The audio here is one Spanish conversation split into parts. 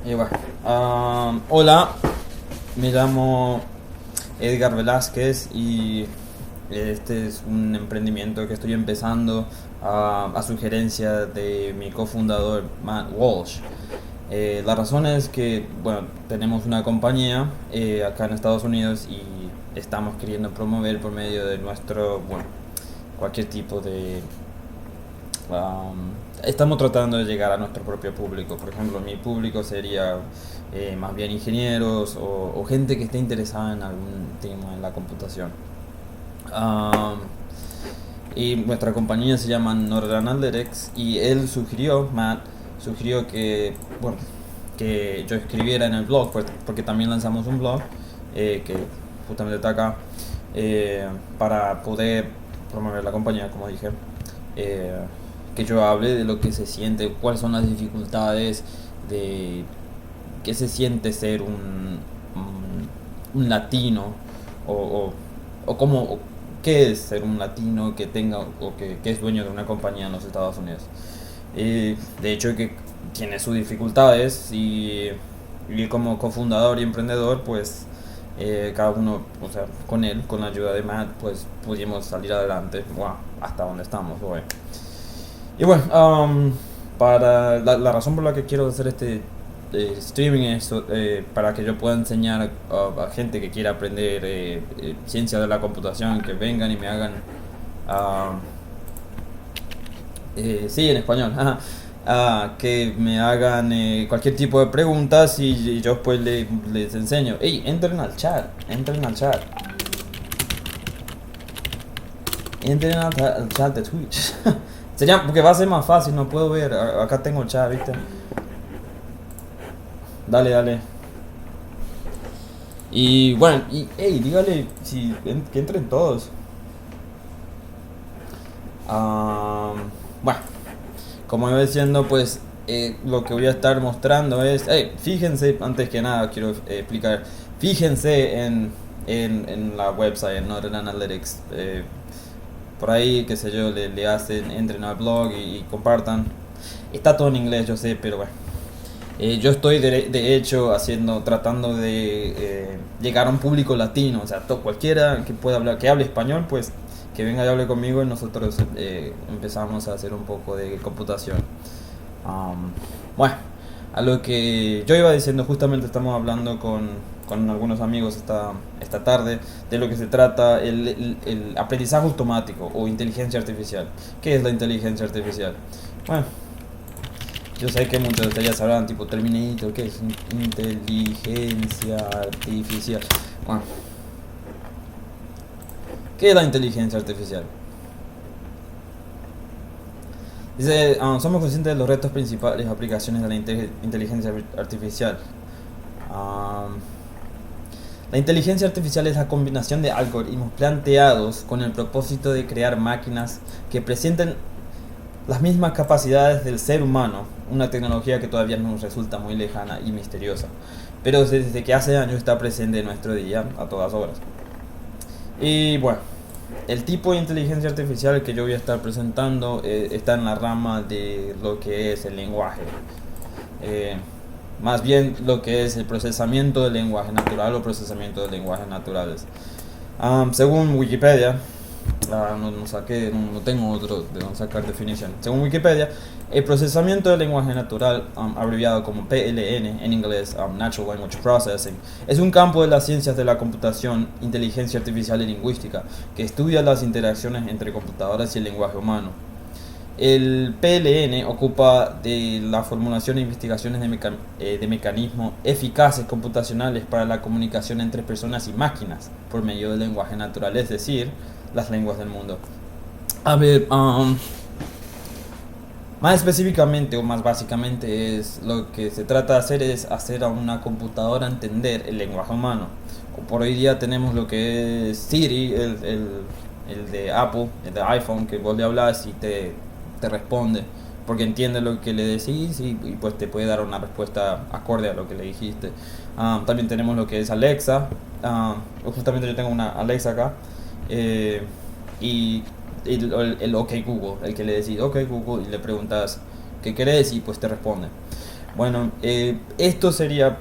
Bueno, hola, me llamo Edgar Velázquez y este es un emprendimiento que estoy empezando a sugerencia de mi cofundador Matt Walsh. La razón es que, bueno, tenemos una compañía acá en Estados Unidos y estamos queriendo promover por medio de bueno, cualquier tipo de estamos tratando de llegar a nuestro propio público. Por ejemplo, mi público sería más bien ingenieros o gente que esté interesada en algún tema en la computación. Um, y nuestra compañía se llama Northern Analytics y Matt, sugirió que, bueno, que yo escribiera en el blog, porque también lanzamos un blog que justamente está acá, para poder promover la compañía, como dije. Eh, que yo hable de lo que se siente, cuáles son las dificultades de qué se siente ser un latino o, o, o cómo o qué es ser un latino que tenga que es dueño de una compañía en los Estados Unidos. De hecho que tiene sus dificultades y como cofundador y emprendedor pues cada uno, o sea, con él, con la ayuda de Matt, pues pudimos salir adelante, wow, hasta donde estamos hoy. Y bueno, para la razón por la que quiero hacer este streaming es para que yo pueda enseñar a gente que quiera aprender ciencia de la computación, que vengan y me hagan, ah, sí, en español, que me hagan cualquier tipo de preguntas y yo pues les enseño. Ey, entren al chat, al chat de Twitch. Sería, porque va a ser más fácil, no puedo ver. Acá tengo el chat, ¿viste? Dale, dale. Y bueno, hey, dígale que entren todos. Ah, bueno, como iba diciendo, pues lo que voy a estar mostrando es. Hey, fíjense, antes que nada, quiero explicar. Fíjense en la website, en Northern Analytics. Por ahí, qué sé yo, le hacen, entren al blog y compartan. Está todo en inglés, yo sé, pero bueno. Yo estoy de hecho tratando de llegar a un público latino, o sea, cualquiera que pueda hablar, que hable español, pues que venga y hable conmigo y nosotros empezamos a hacer un poco de computación. Bueno, a lo que yo iba diciendo, justamente estamos hablando con algunos amigos esta tarde de lo que se trata el aprendizaje automático o inteligencia artificial. ¿Qué es la inteligencia artificial? Bueno, yo sé que muchos de ustedes ya sabrán, tipo Terminator, ¿qué es inteligencia artificial? Bueno, ¿qué es la inteligencia artificial? Dice, somos conscientes de los retos principales aplicaciones de la inteligencia artificial. Um, la inteligencia artificial es la combinación de algoritmos planteados con el propósito de crear máquinas que presenten las mismas capacidades del ser humano, una tecnología que todavía nos resulta muy lejana y misteriosa, pero desde que hace años está presente en nuestro día a todas horas. Y bueno, el tipo de inteligencia artificial que yo voy a estar presentando está en la rama de lo que es el lenguaje. Eh, Más bien lo que es el procesamiento del lenguaje natural o procesamiento de lenguajes naturales. Según Wikipedia, no tengo otro de donde sacar definición. Según Wikipedia, el procesamiento del lenguaje natural, abreviado como PLN en inglés, Natural Language Processing, es un campo de las ciencias de la computación, inteligencia artificial y lingüística que estudia las interacciones entre computadoras y el lenguaje humano. El PLN ocupa de la formulación e investigaciones de mecanismos eficaces computacionales para la comunicación entre personas y máquinas por medio del lenguaje natural, es decir, las lenguas del mundo. A ver, más específicamente o más básicamente es lo que se trata de hacer es hacer a una computadora entender el lenguaje humano. Por hoy día tenemos lo que es Siri, el de Apple, el de iPhone, que vos le hablas y te responde porque entiende lo que le decís y pues te puede dar una respuesta acorde a lo que le dijiste. También tenemos lo que es Alexa. Justamente yo tengo una Alexa acá. Y el OK Google, el que le decís OK Google y le preguntas qué querés y pues te responde. Bueno, esto sería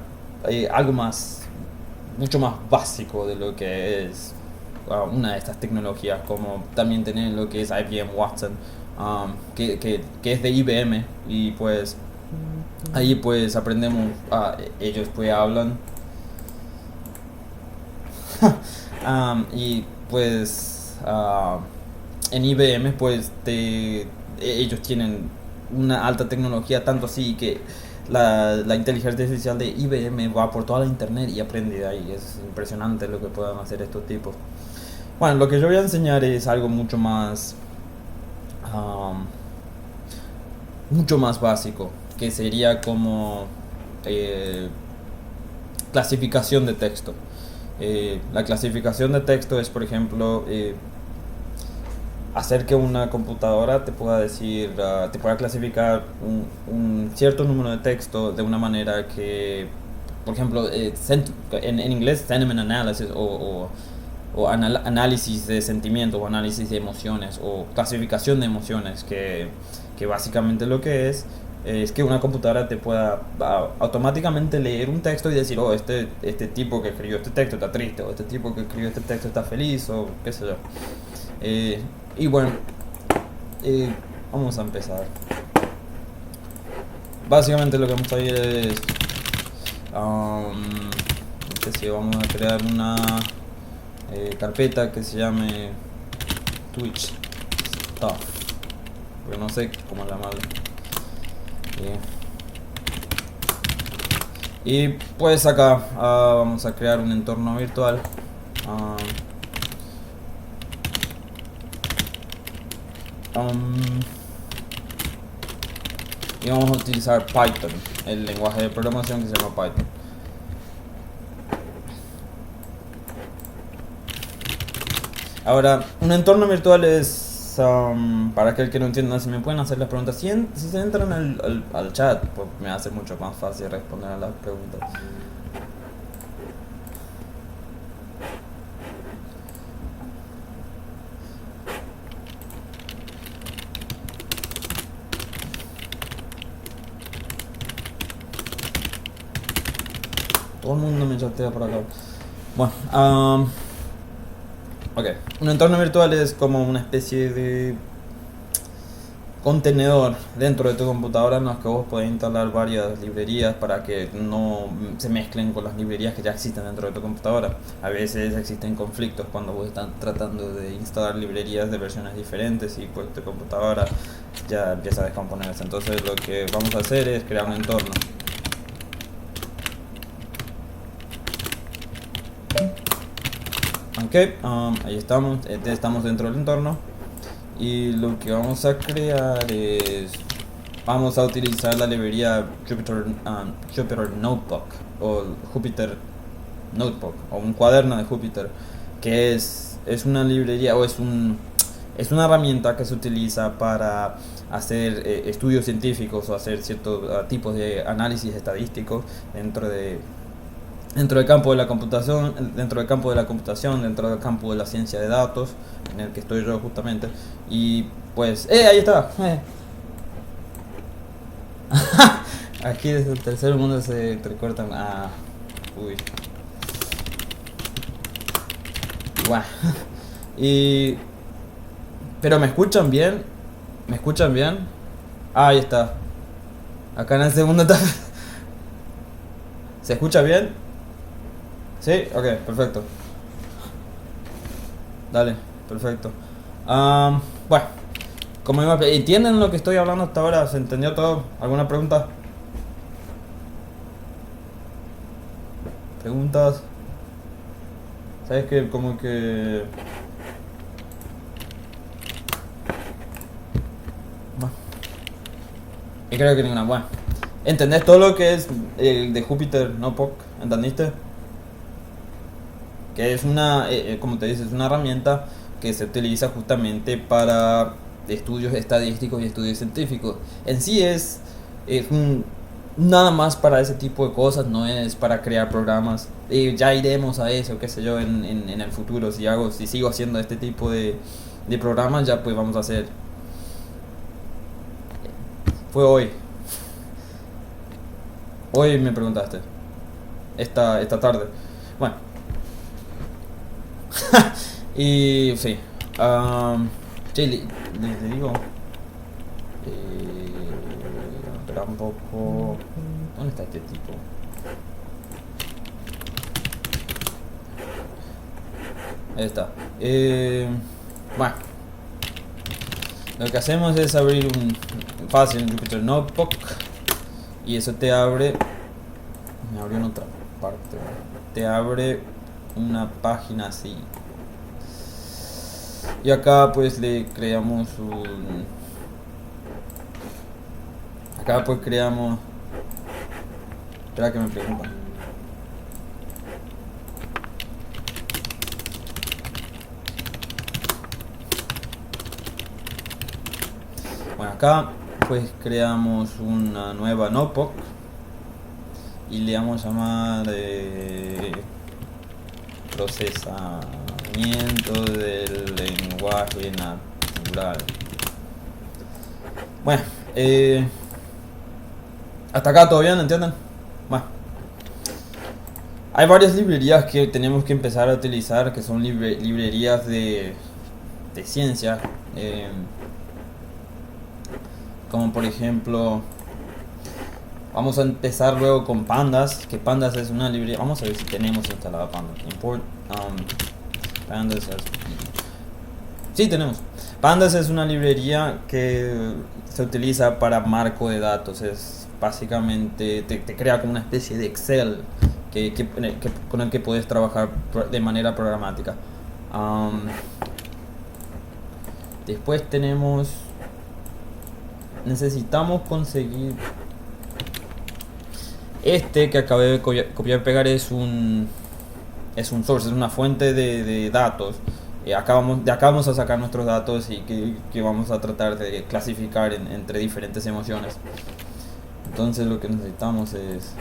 algo más, mucho más básico de lo que es una de estas tecnologías, como también tener lo que es IBM Watson, que es de IBM, y pues ahí pues aprendemos, ellos pues hablan. Y pues en IBM pues ellos tienen una alta tecnología, tanto así que la inteligencia artificial de IBM va por toda la internet y aprende de ahí. Es impresionante lo que puedan hacer estos tipos. Bueno, lo que yo voy a enseñar es algo um, mucho más básico, que sería como eh, clasificación de texto. La clasificación de texto es, por ejemplo, hacer que una computadora te pueda decir, te pueda clasificar un cierto número de texto de una manera que, por ejemplo, en inglés, sentiment analysis o análisis de sentimientos o análisis de emociones o clasificación de emociones, que básicamente lo que es que una computadora te pueda automáticamente leer un texto y decir, oh, este tipo que escribió este texto está triste, o este tipo que escribió este texto está feliz, o qué sé yo. Y bueno, vamos a empezar. Básicamente lo que vamos a ir es, no sé si vamos a crear una carpeta que se llame Twitch Stuff, porque no sé cómo llamarlo. Y pues acá vamos a crear un entorno virtual. Y vamos a utilizar Python, el lenguaje de programación que se llama Python. Ahora, un entorno virtual es, para aquel que no entienda, si me pueden hacer las preguntas, si se entran al chat, pues me hace mucho más fácil responder a las preguntas. Todo el mundo me chatea por acá. Bueno, ok. Un entorno virtual es como una especie de contenedor dentro de tu computadora en los que vos podés instalar varias librerías para que no se mezclen con las librerías que ya existen dentro de tu computadora. A veces existen conflictos cuando vos estás tratando de instalar librerías de versiones diferentes y pues tu computadora ya empieza a descomponerse. Entonces lo que vamos a hacer es crear un entorno. Ok, ahí estamos dentro del entorno. Y lo que vamos a crear es, vamos a utilizar la librería Jupyter Notebook o Jupyter Notebook o un cuaderno de Jupyter, que es una librería o es una herramienta que se utiliza para hacer estudios científicos o hacer ciertos tipos de análisis estadísticos dentro del campo de la computación, dentro del campo de la ciencia de datos, en el que estoy yo justamente. Y pues, ahí está. Aquí desde el tercer mundo se recortan. Uy. Buah. Y pero ¿me escuchan bien? ¿Me escuchan bien? Ahí está. Acá en el segundo está. ¿Se escucha bien? Sí, ok, perfecto. Dale, perfecto. Bueno, como iba, ¿entienden lo que estoy hablando hasta ahora? ¿Se entendió todo? ¿Alguna pregunta? ¿Preguntas? ¿Sabes que como que... Bueno, y creo que ninguna. Bueno, ¿entendés todo lo que es el de Jupyter Notebook? ¿Entendiste? Que es como te dice, es una herramienta que se utiliza justamente para estudios estadísticos y estudios científicos. En sí es nada más para ese tipo de cosas, no es para crear programas. Ya iremos a eso, qué sé yo, en el futuro. Si sigo haciendo este tipo de programas, ya pues vamos a hacer. Fue hoy. Hoy me preguntaste. Esta tarde. Bueno. Y sí. Sí, le digo. Espera un poco. ¿Dónde está este tipo? Ahí está. Bueno. Lo que hacemos es abrir un fácil Jupyter Notebook. Y eso te abre. Me abrió en otra parte. Te abre una página así. Y acá pues le creamos un... Acá pues creamos... Espera que me preguntan. Bueno, acá pues creamos una nueva notebook y le vamos a llamar procesamiento del lenguaje natural. Bueno, hasta acá todo bien, ¿entienden? Bueno, hay varias librerías que tenemos que empezar a utilizar, que son librerías de ciencia, como por ejemplo, vamos a empezar luego con Pandas, que Pandas es una librería. Vamos a ver si tenemos instalada Pandas. Import Pandas as... Sí, tenemos. Pandas es una librería que se utiliza para marco de datos. Es básicamente te crea como una especie de Excel con el que puedes trabajar de manera programática. Después necesitamos conseguir que acabé de copiar y pegar. Es un source, es una fuente de datos. De acá vamos a sacar nuestros datos y que vamos a tratar de clasificar entre diferentes emociones. Entonces lo que necesitamos es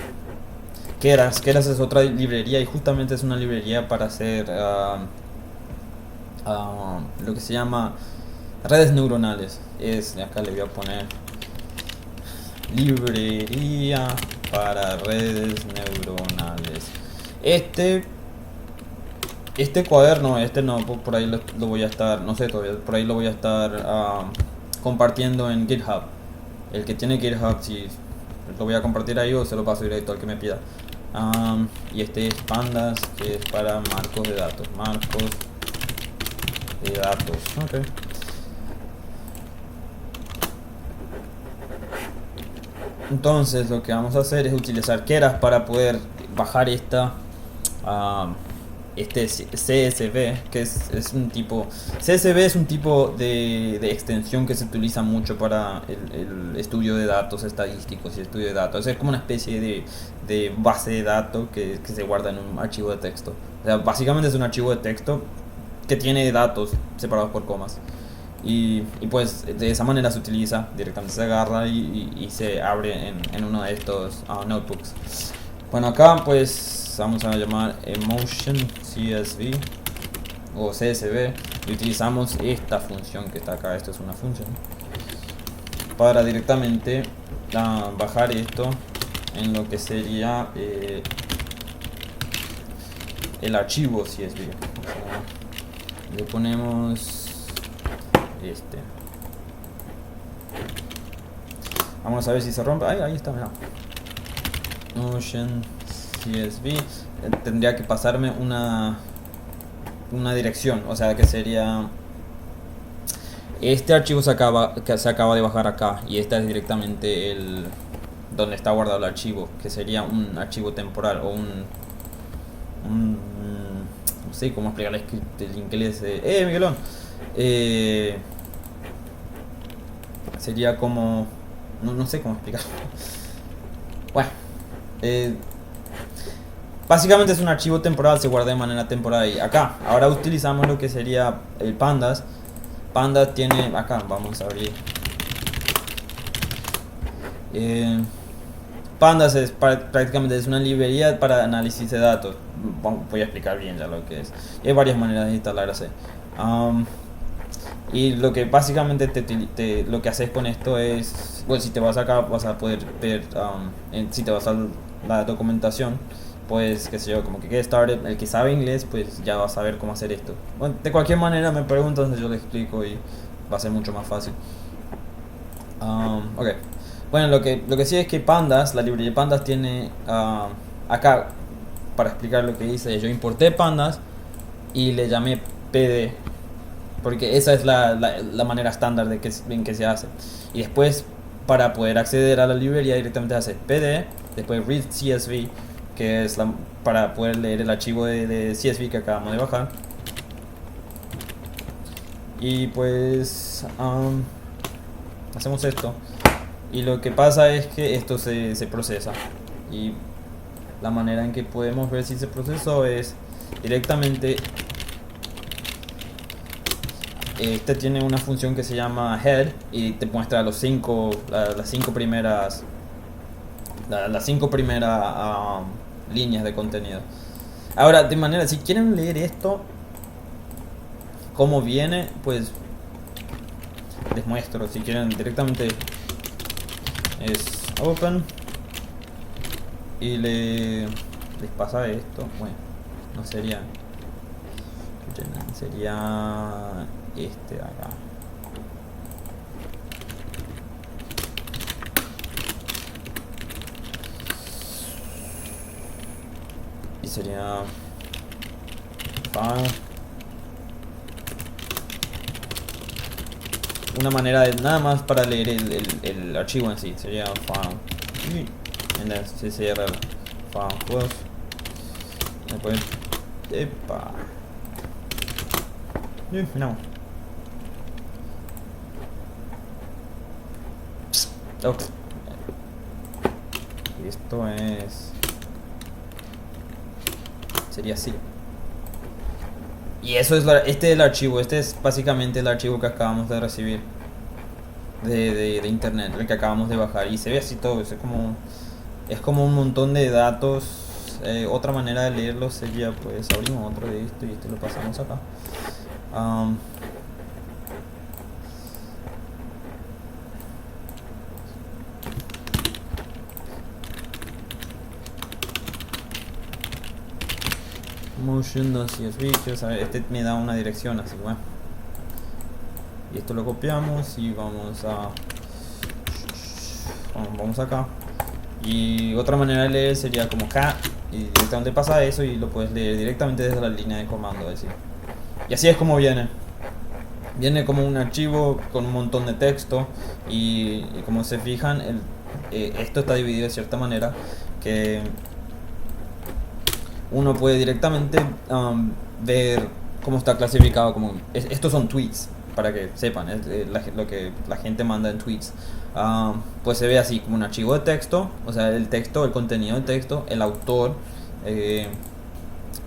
Keras es otra librería, y justamente es una librería para hacer lo que se llama redes neuronales. Acá le voy a poner librería para redes neuronales. Este cuaderno, no, por ahí lo voy a estar, no sé todavía, por ahí lo voy a estar compartiendo en GitHub. El que tiene GitHub, si lo voy a compartir ahí o se lo paso directo al que me pida. Y este es Pandas, que es para marcos de datos. Okay. Entonces lo que vamos a hacer es utilizar Keras para poder bajar este CSV, que es un tipo... CSV es un tipo de extensión que se utiliza mucho para el estudio de datos estadísticos y estudio de datos. Es como una especie de base de datos que se guarda en un archivo de texto. O sea, básicamente es un archivo de texto que tiene datos separados por comas. Y pues de esa manera se utiliza, directamente se agarra y se abre en uno de estos notebooks. Bueno, acá pues vamos a llamar Emotion CSV o CSV y utilizamos esta función que está acá. Esto es una función para directamente bajar esto en lo que sería el archivo CSV. O sea, le ponemos vamos a ver si se rompe. Ahí está, mira. Motion CSV. Tendría que pasarme una dirección, o sea que sería este archivo que se acaba de bajar acá, y esta es directamente donde está guardado el archivo, que sería un archivo temporal o no sé cómo explicar el inglés. Miguelón. Sería como... No sé cómo explicar. Bueno. Básicamente es un archivo temporal, se guarda de manera temporal. Y acá, ahora utilizamos lo que sería el Pandas. Pandas tiene... Acá, vamos a abrir. Pandas prácticamente es una librería para análisis de datos. Voy a explicar bien ya lo que es. Y hay varias maneras de instalarse. Y lo que básicamente lo que haces con esto es, bueno, si te vas acá vas a poder ver, si te vas al la documentación, pues qué sé yo, como que get started, el que sabe inglés pues ya va a saber cómo hacer esto. Bueno, de cualquier manera me preguntan, yo le explico y va a ser mucho más fácil. Ok. Bueno, lo que sí es que Pandas, la librería Pandas tiene acá, para explicar lo que hice, yo importé Pandas y le llamé PD, porque esa es la manera estándar en que se hace. Y después, para poder acceder a la librería directamente hace PD, después read CSV, que es para poder leer el archivo de CSV que acabamos de bajar. Y pues hacemos esto. Y lo que pasa es que esto se procesa. Y la manera en que podemos ver si se procesó es directamente. Este tiene una función que se llama head y te muestra las cinco primeras líneas de contenido. Ahora, de manera, si quieren leer esto como viene, pues les muestro. Si quieren directamente es open y les pasa esto. Bueno, no sería este de acá. Y sería una manera de nada más para leer el archivo en sí. Sería file y se cierra el file close. Después no. Okay. Esto sería así. Y eso es este es el archivo. Este es básicamente el archivo que acabamos de recibir de internet, el que acabamos de bajar. Y se ve así todo. Es como un montón de datos. Otra manera de leerlo sería, pues abrimos otro de esto y esto lo pasamos acá. Motion.csv, este me da una dirección así, bueno. Y esto lo copiamos y vamos acá. Y otra manera de leer sería como acá y directamente pasa eso y lo puedes leer directamente desde la línea de comando, es decir. Y así es como viene como un archivo con un montón de texto y como se fijan esto está dividido de cierta manera que uno puede directamente ver cómo está clasificado. Estos son tweets, para que sepan, lo que la gente manda en tweets. Pues se ve así como un archivo de texto, o sea, el contenido del texto, el autor,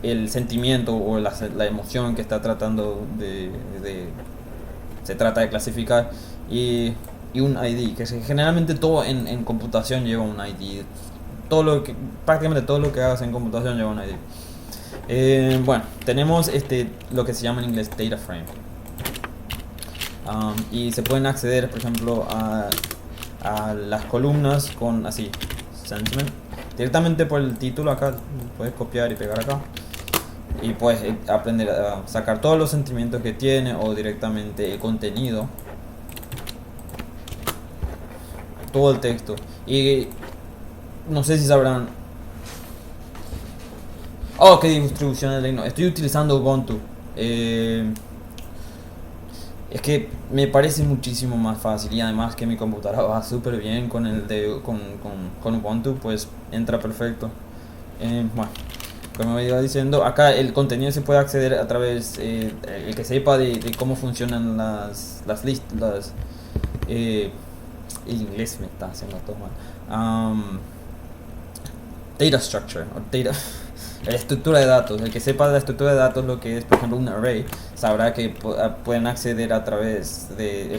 el sentimiento o la emoción que está tratando se trata de clasificar, y un ID, que generalmente todo en computación lleva un ID. Prácticamente todo lo que hagas en computación lleva un ID. Bueno, tenemos lo que se llama en inglés data frame. Y se pueden acceder, por ejemplo, a las columnas con así, sentiment, directamente por el título. Acá puedes copiar y pegar acá y puedes aprender a sacar todos los sentimientos que tiene o directamente el contenido, todo el texto. Y no sé si sabrán. ¿Qué distribución de Linux? Estoy utilizando Ubuntu. Es que me parece muchísimo más fácil y además que mi computadora va súper bien con Ubuntu, pues entra perfecto. Bueno, como me iba diciendo, acá el contenido se puede acceder a través, el que sepa de cómo funcionan las listas. El inglés me está haciendo todo mal. Data structure o data la estructura de datos. El que sepa de la estructura de datos, lo que es por ejemplo un array, sabrá que pueden acceder a través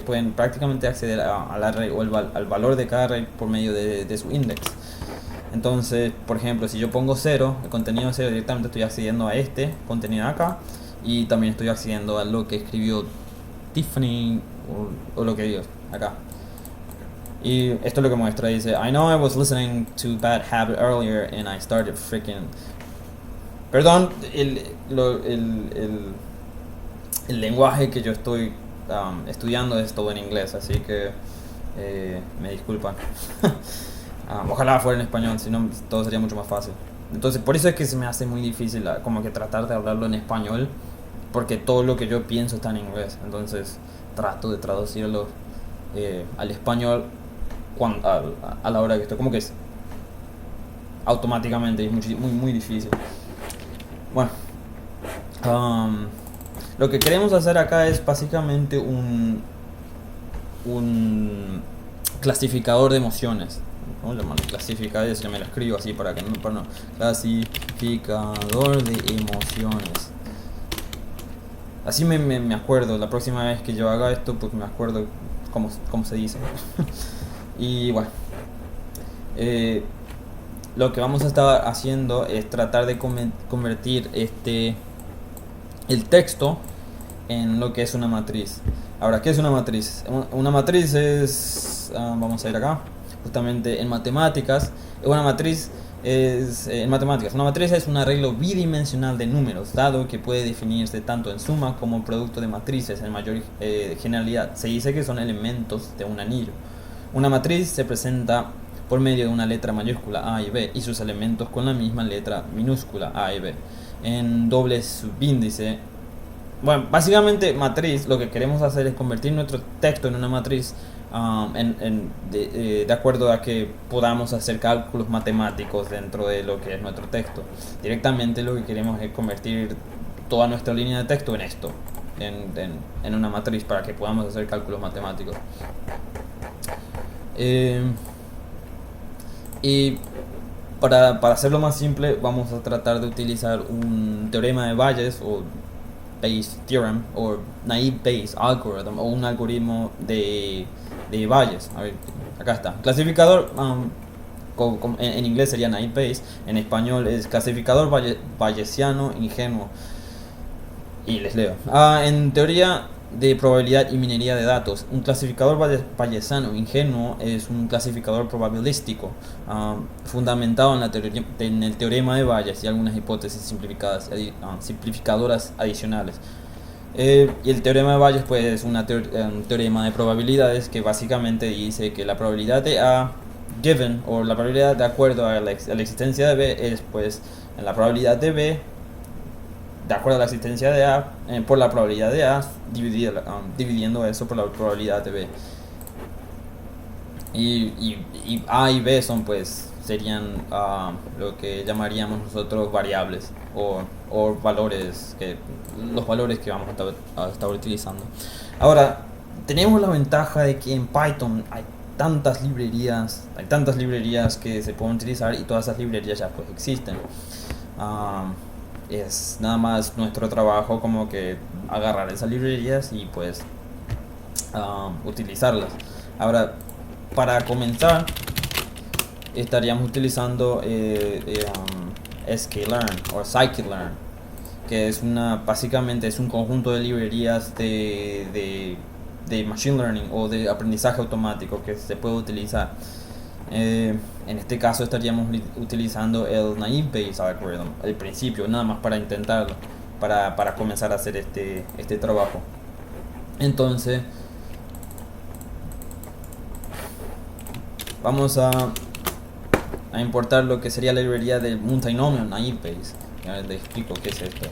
pueden prácticamente acceder al array o al valor de cada array por medio de su index. Entonces, por ejemplo, si yo pongo 0, el contenido 0, directamente estoy accediendo a este contenido acá, y también estoy accediendo a lo que escribió Tiffany o lo que digo acá. Y esto es lo que muestra, dice, I know I was listening to Bad Habit earlier and I started freaking... Perdón, el lenguaje que yo estoy estudiando es todo en inglés, así que me disculpan. Ojalá fuera en español, si no todo sería mucho más fácil. Entonces por eso es que se me hace muy difícil como que tratar de hablarlo en español, porque todo lo que yo pienso está en inglés. Entonces trato de traducirlo al español a la hora que estoy, como que es automáticamente, es muy difícil. Bueno, lo que queremos hacer acá es básicamente un clasificador de emociones. ¿Cómo llamarlo? Clasificador, ya me lo escribo así para que no, clasificador de emociones. Así me acuerdo, la próxima vez que yo haga esto, pues me acuerdo cómo se dice. Y bueno, lo que vamos a estar haciendo es tratar de convertir el texto en lo que es una matriz. Ahora, ¿qué es una matriz? Una matriz es, vamos a ir acá, justamente en matemáticas. Una matriz es un arreglo bidimensional de números, dado que puede definirse tanto en suma como en producto de matrices en mayor generalidad. Se dice que son elementos de un anillo. Una matriz se presenta por medio de una letra mayúscula A y B y sus elementos con la misma letra minúscula A y B en doble subíndice. Bueno, básicamente matriz, lo que queremos hacer es convertir nuestro texto en una matriz de acuerdo a que podamos hacer cálculos matemáticos dentro de lo que es nuestro texto. Directamente lo que queremos es convertir toda nuestra línea de texto en esto, en una matriz, para que podamos hacer cálculos matemáticos. Y para hacerlo más simple, vamos a tratar de utilizar un teorema de Bayes o Bayes Theorem o Naive Bayes Algorithm o un algoritmo de Bayes. A ver, acá está. Clasificador, en inglés sería Naive Bayes, en español es clasificador bayesiano ingenuo. Y les leo. En teoría de probabilidad y minería de datos, un clasificador bayesiano ingenuo es un clasificador probabilístico fundamentado en el teorema de Bayes y algunas hipótesis simplificadoras adicionales. Y el teorema de Bayes pues es un teorema de probabilidades que básicamente dice que la probabilidad de A given, o la probabilidad de acuerdo a la existencia de B, es pues en la probabilidad de B de acuerdo a la existencia de A por la probabilidad de A dividiendo eso por la probabilidad de B. Y A y B serían lo que llamaríamos nosotros variables o valores, los valores que vamos a estar utilizando. Ahora, tenemos la ventaja de que en Python hay tantas librerías que se pueden utilizar, y todas esas librerías ya pues existen. Es nada más nuestro trabajo como que agarrar esas librerías y pues utilizarlas. Ahora, para comenzar estaríamos utilizando sklearn o scikit-learn, que es básicamente es un conjunto de librerías de machine learning o de aprendizaje automático que se puede utilizar. En este caso estaríamos utilizando el Naive Bayes Algorithm al principio, nada más para intentarlo, para comenzar a hacer este trabajo. Entonces vamos a importar lo que sería la librería del multinomial Naive Bayes. Ya les explico qué es esto.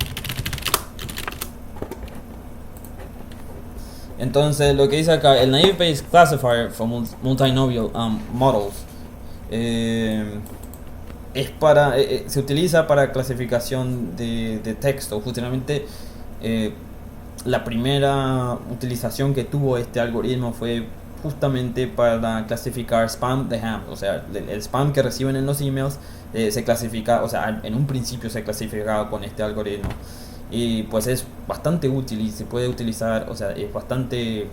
Entonces lo que dice acá, el Naive Bayes Classifier for Multinomial Models se utiliza para clasificación de texto. Justamente la primera utilización que tuvo este algoritmo fue justamente para clasificar spam de ham, o sea, el spam que reciben en los emails se clasifica, o sea, en un principio se clasificaba con este algoritmo. Y pues es bastante útil y se puede utilizar, o sea, es bastante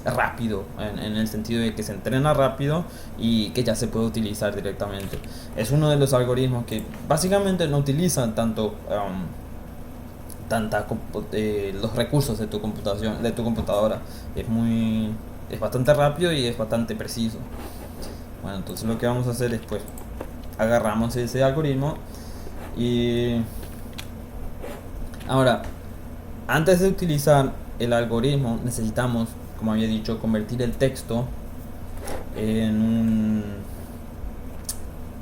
rápido en el sentido de que se entrena rápido y que ya se puede utilizar directamente. Es uno de los algoritmos que básicamente no utilizan tanto los recursos de tu computadora. Es muy es bastante rápido y es bastante preciso. Bueno, entonces lo que vamos a hacer es pues agarramos ese algoritmo y ahora, antes de utilizar el algoritmo necesitamos, como había dicho, convertir el texto en un...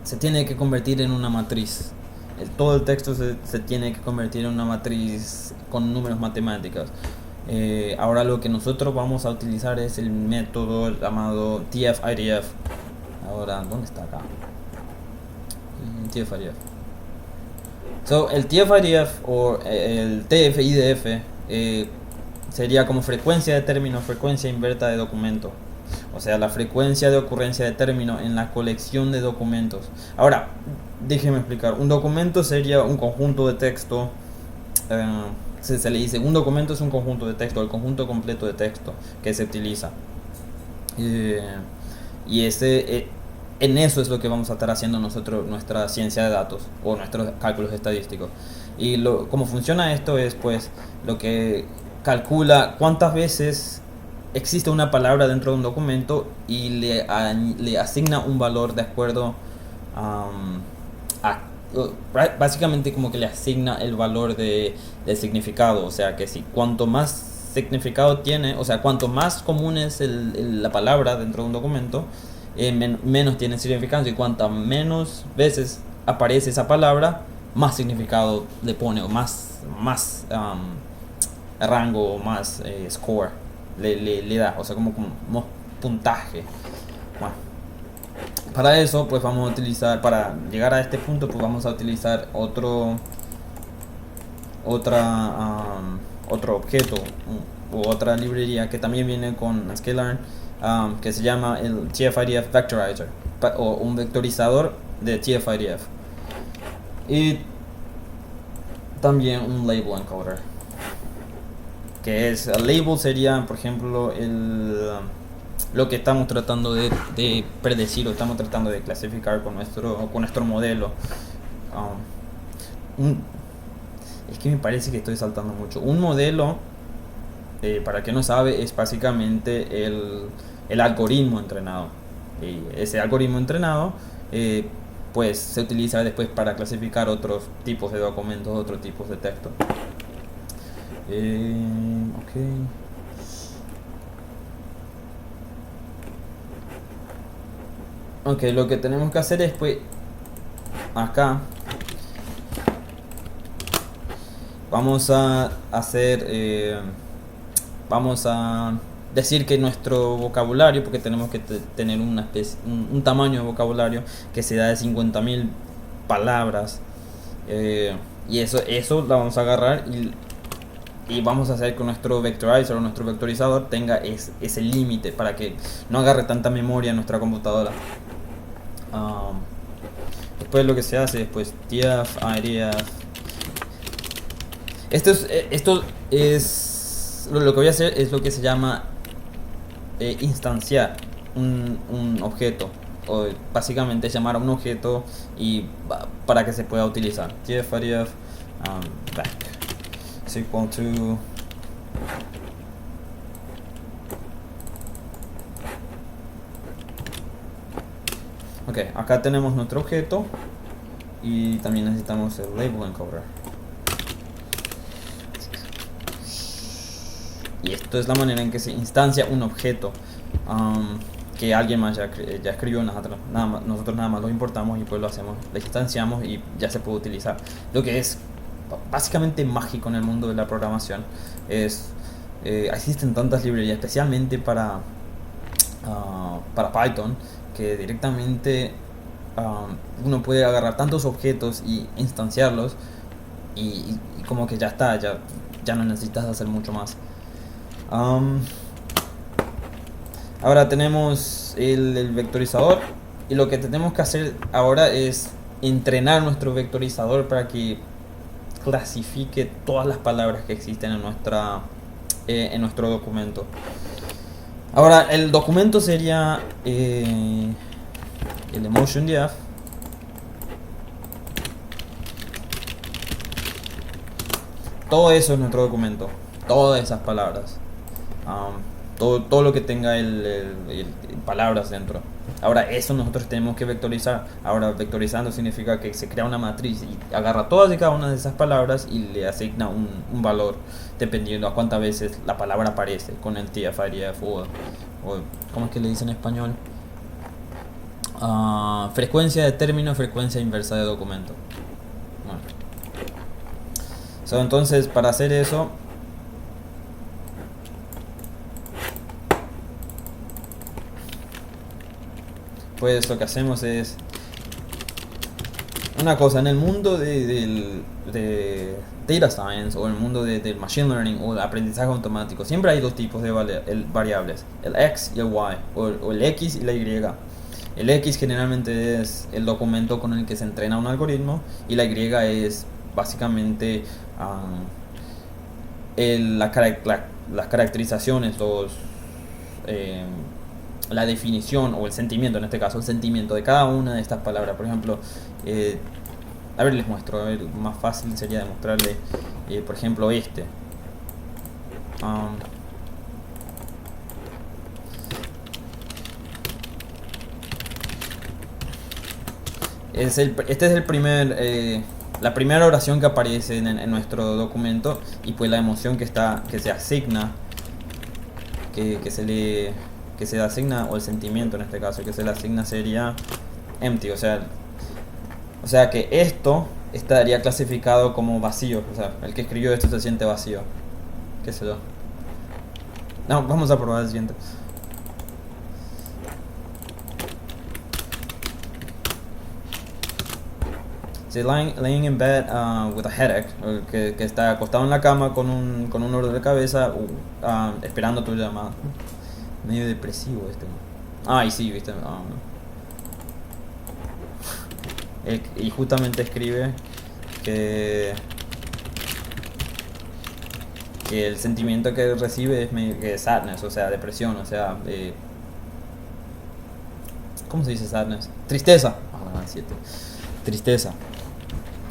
se tiene que convertir en una matriz. Todo el texto se tiene que convertir en una matriz con números matemáticos. Ahora lo que nosotros vamos a utilizar es el método llamado TF-IDF. Ahora, ¿dónde está acá? TF-IDF. So, el TF-IDF o el TF-IDF sería como frecuencia de término, frecuencia inversa de documento. O sea, la frecuencia de ocurrencia de término en la colección de documentos. Ahora, déjeme explicar. Un documento sería un conjunto de texto. Se le dice, un documento es un conjunto de texto, el conjunto completo de texto que se utiliza. Y en eso es lo que vamos a estar haciendo nosotros, nuestra ciencia de datos o nuestros cálculos estadísticos. Y cómo funciona esto es pues lo que calcula cuántas veces existe una palabra dentro de un documento y le asigna un valor de acuerdo básicamente como que le asigna el valor del significado. O sea que si cuanto más significado tiene, o sea cuanto más común es la palabra dentro de un documento, menos tiene significado, y cuantas menos veces aparece esa palabra, más significado le pone, o más rango, o más score le da, o sea como puntaje. Bueno, para eso pues vamos a utilizar, para llegar a este punto pues vamos a utilizar otro objeto u otra librería que también viene con Sklearn, que se llama el TF-IDF Vectorizer o un vectorizador de TF-IDF, y también un label encoder, que es el label sería por ejemplo lo que estamos tratando de predecir o estamos tratando de clasificar con nuestro modelo. Es que me parece que estoy saltando mucho. Un modelo, para el que no sabe, es básicamente el algoritmo entrenado. Y ese algoritmo entrenado pues se utiliza después para clasificar otros tipos de documentos, otros tipos de texto. Ok, lo que tenemos que hacer es pues acá vamos a hacer vamos a decir que nuestro vocabulario, porque tenemos que tener un tamaño de vocabulario que se da de 50.000 palabras, y eso la vamos a agarrar y vamos a hacer que nuestro vectorizer o nuestro vectorizador tenga ese límite para que no agarre tanta memoria en nuestra computadora. Después lo que se hace es pues TF-IDF. Esto es lo que voy a hacer es lo que se llama instanciar un objeto, o básicamente llamar a un objeto y para que se pueda utilizar. TF-IDF back is equal to ok, acá tenemos nuestro objeto y también necesitamos el label encoder. Y esto es la manera en que se instancia un objeto que alguien más ya escribió. Nosotros nada más lo importamos y pues lo instanciamos y ya se puede utilizar. Lo que es básicamente mágico en el mundo de la programación es existen tantas librerías, especialmente para Python, que directamente uno puede agarrar tantos objetos y instanciarlos y como que ya está, ya no necesitas hacer mucho más. Ahora tenemos el vectorizador, y lo que tenemos que hacer ahora es entrenar nuestro vectorizador para que clasifique todas las palabras que existen en nuestro documento. Ahora el documento sería el emotion.df. Todo eso es nuestro documento, todas esas palabras. todo lo que tenga palabras dentro. Ahora eso nosotros tenemos que vectorizar. Ahora vectorizando significa que se crea una matriz y agarra todas y cada una de esas palabras y le asigna un valor dependiendo a cuántas veces la palabra aparece con el TF-IDF o ¿cómo es que le dicen en español? Frecuencia de término, frecuencia inversa de documento. Bueno. Entonces para hacer eso pues lo que hacemos es una cosa en el mundo de data science o en el mundo del machine learning o el aprendizaje automático. Siempre hay dos tipos de variables, el X y el Y, o el X y la Y. El X generalmente es el documento con el que se entrena un algoritmo y la Y es básicamente las caracterizaciones, la definición o el sentimiento, en este caso el sentimiento de cada una de estas palabras. Por ejemplo, a ver, les muestro, más fácil sería demostrarle, por ejemplo, este. Este es el primer, la primera oración que aparece en nuestro documento y pues la emoción que se asigna, que se le asigna, o el sentimiento en este caso que se le asigna sería empty, o sea que esto estaría clasificado como vacío, o sea, el que escribió esto se siente vacío, qué sé yo. No, vamos a probar el siguiente. Si laying in bed with a headache, que está acostado en la cama con un dolor de cabeza, esperando tu llamada. Medio depresivo este. Y sí, viste. Y justamente escribe que el sentimiento que recibe es medio que sadness, o sea, depresión, o sea, ¿cómo se dice sadness? Tristeza. 7. Tristeza.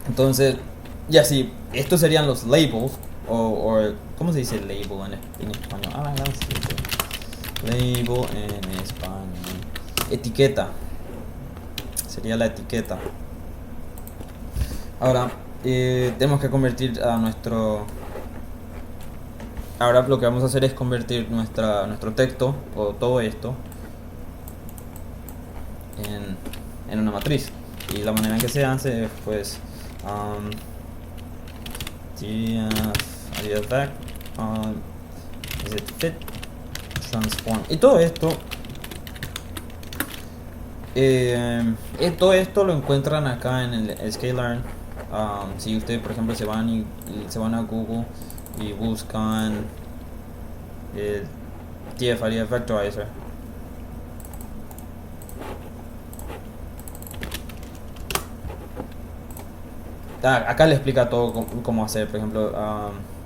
Entonces, ya sí, estos serían los labels, o ¿cómo se dice label en español? Label en español. Etiqueta. Sería la etiqueta. Ahora, tenemos que convertir a nuestro... Ahora lo que vamos a hacer es convertir nuestro texto, o todo esto, en una matriz. Y la manera en que se hace es, pues, is it fit transform, y todo esto lo encuentran acá en el Sklearn. Si ustedes por ejemplo se van a Google y buscan el TF-IDF Vectorizer, acá le explica todo cómo hacer. Por ejemplo,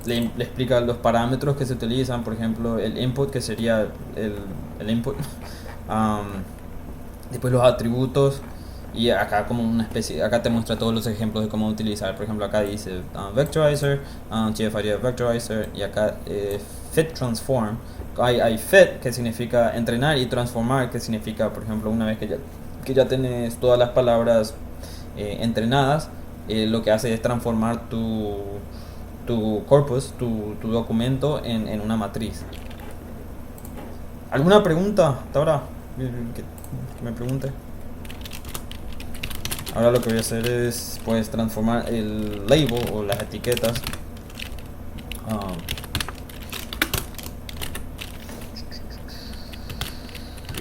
le explica los parámetros que se utilizan, por ejemplo el input, que sería el input, después los atributos, y acá como una especie, acá te muestra todos los ejemplos de cómo utilizar. Por ejemplo, acá dice Vectorizer, TF-IDF Vectorizer, y acá fit transform. Hay fit, que significa entrenar, y transformar, que significa, por ejemplo, una vez que ya tienes todas las palabras entrenadas, lo que hace es transformar tu corpus, tu documento en una matriz. ¿Alguna pregunta hasta ahora? Que me pregunte. Ahora lo que voy a hacer es, pues, transformar el label o las etiquetas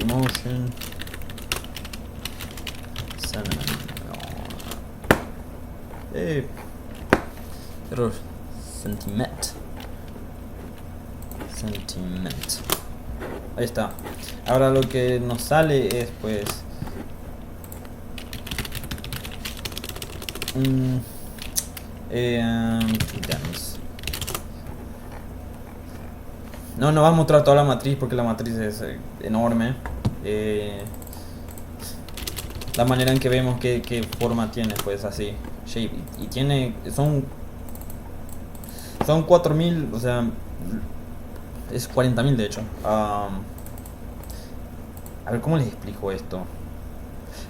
emotion error sentiment. Ahí está. Ahora lo que nos sale es, pues, no va a mostrar toda la matriz porque la matriz es enorme. La manera en que vemos qué forma tiene, pues así, shape, y tiene, son 4000, o sea, es 40.000 de hecho. A ver, ¿cómo les explico esto?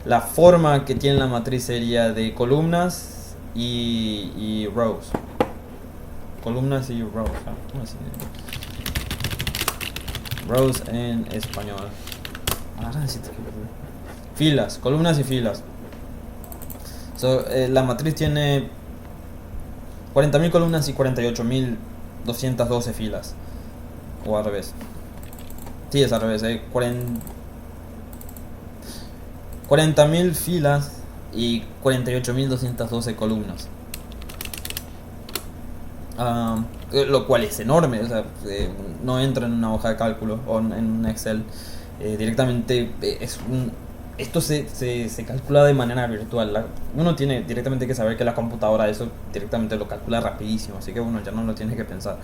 La forma que tiene la matriz sería de columnas y rows. Columnas y rows. ¿Cómo se dice? Rows en español. Filas, columnas y filas. La matriz tiene 40.000 columnas y 48.212 filas. O al revés. Sí, es al revés. 40.000 filas y 48.212 columnas. Lo cual es enorme. O sea, no entra en una hoja de cálculo o en un Excel. Directamente esto se calcula de manera virtual. Uno tiene directamente que saber que la computadora eso directamente lo calcula rapidísimo, así que uno ya no lo tiene que pensar.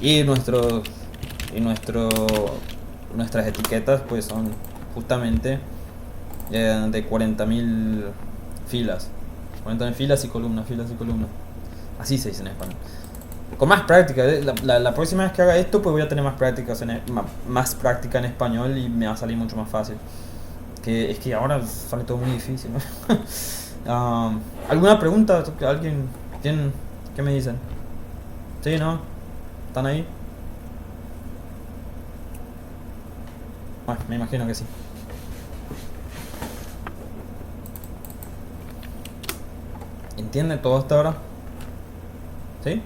Y nuestras etiquetas pues son justamente de 40.000 filas. 40.000 filas y columnas. Así se dice en español. Con más práctica, la próxima vez que haga esto pues voy a tener más práctica en español y me va a salir mucho más fácil. Es que ahora sale todo muy difícil, ¿no? ¿Alguna pregunta? ¿Alguien? ¿Qué me dicen? ¿Sí, no? ¿Están ahí? Bueno, me imagino que sí. ¿Entiende todo hasta ahora? ¿Sí?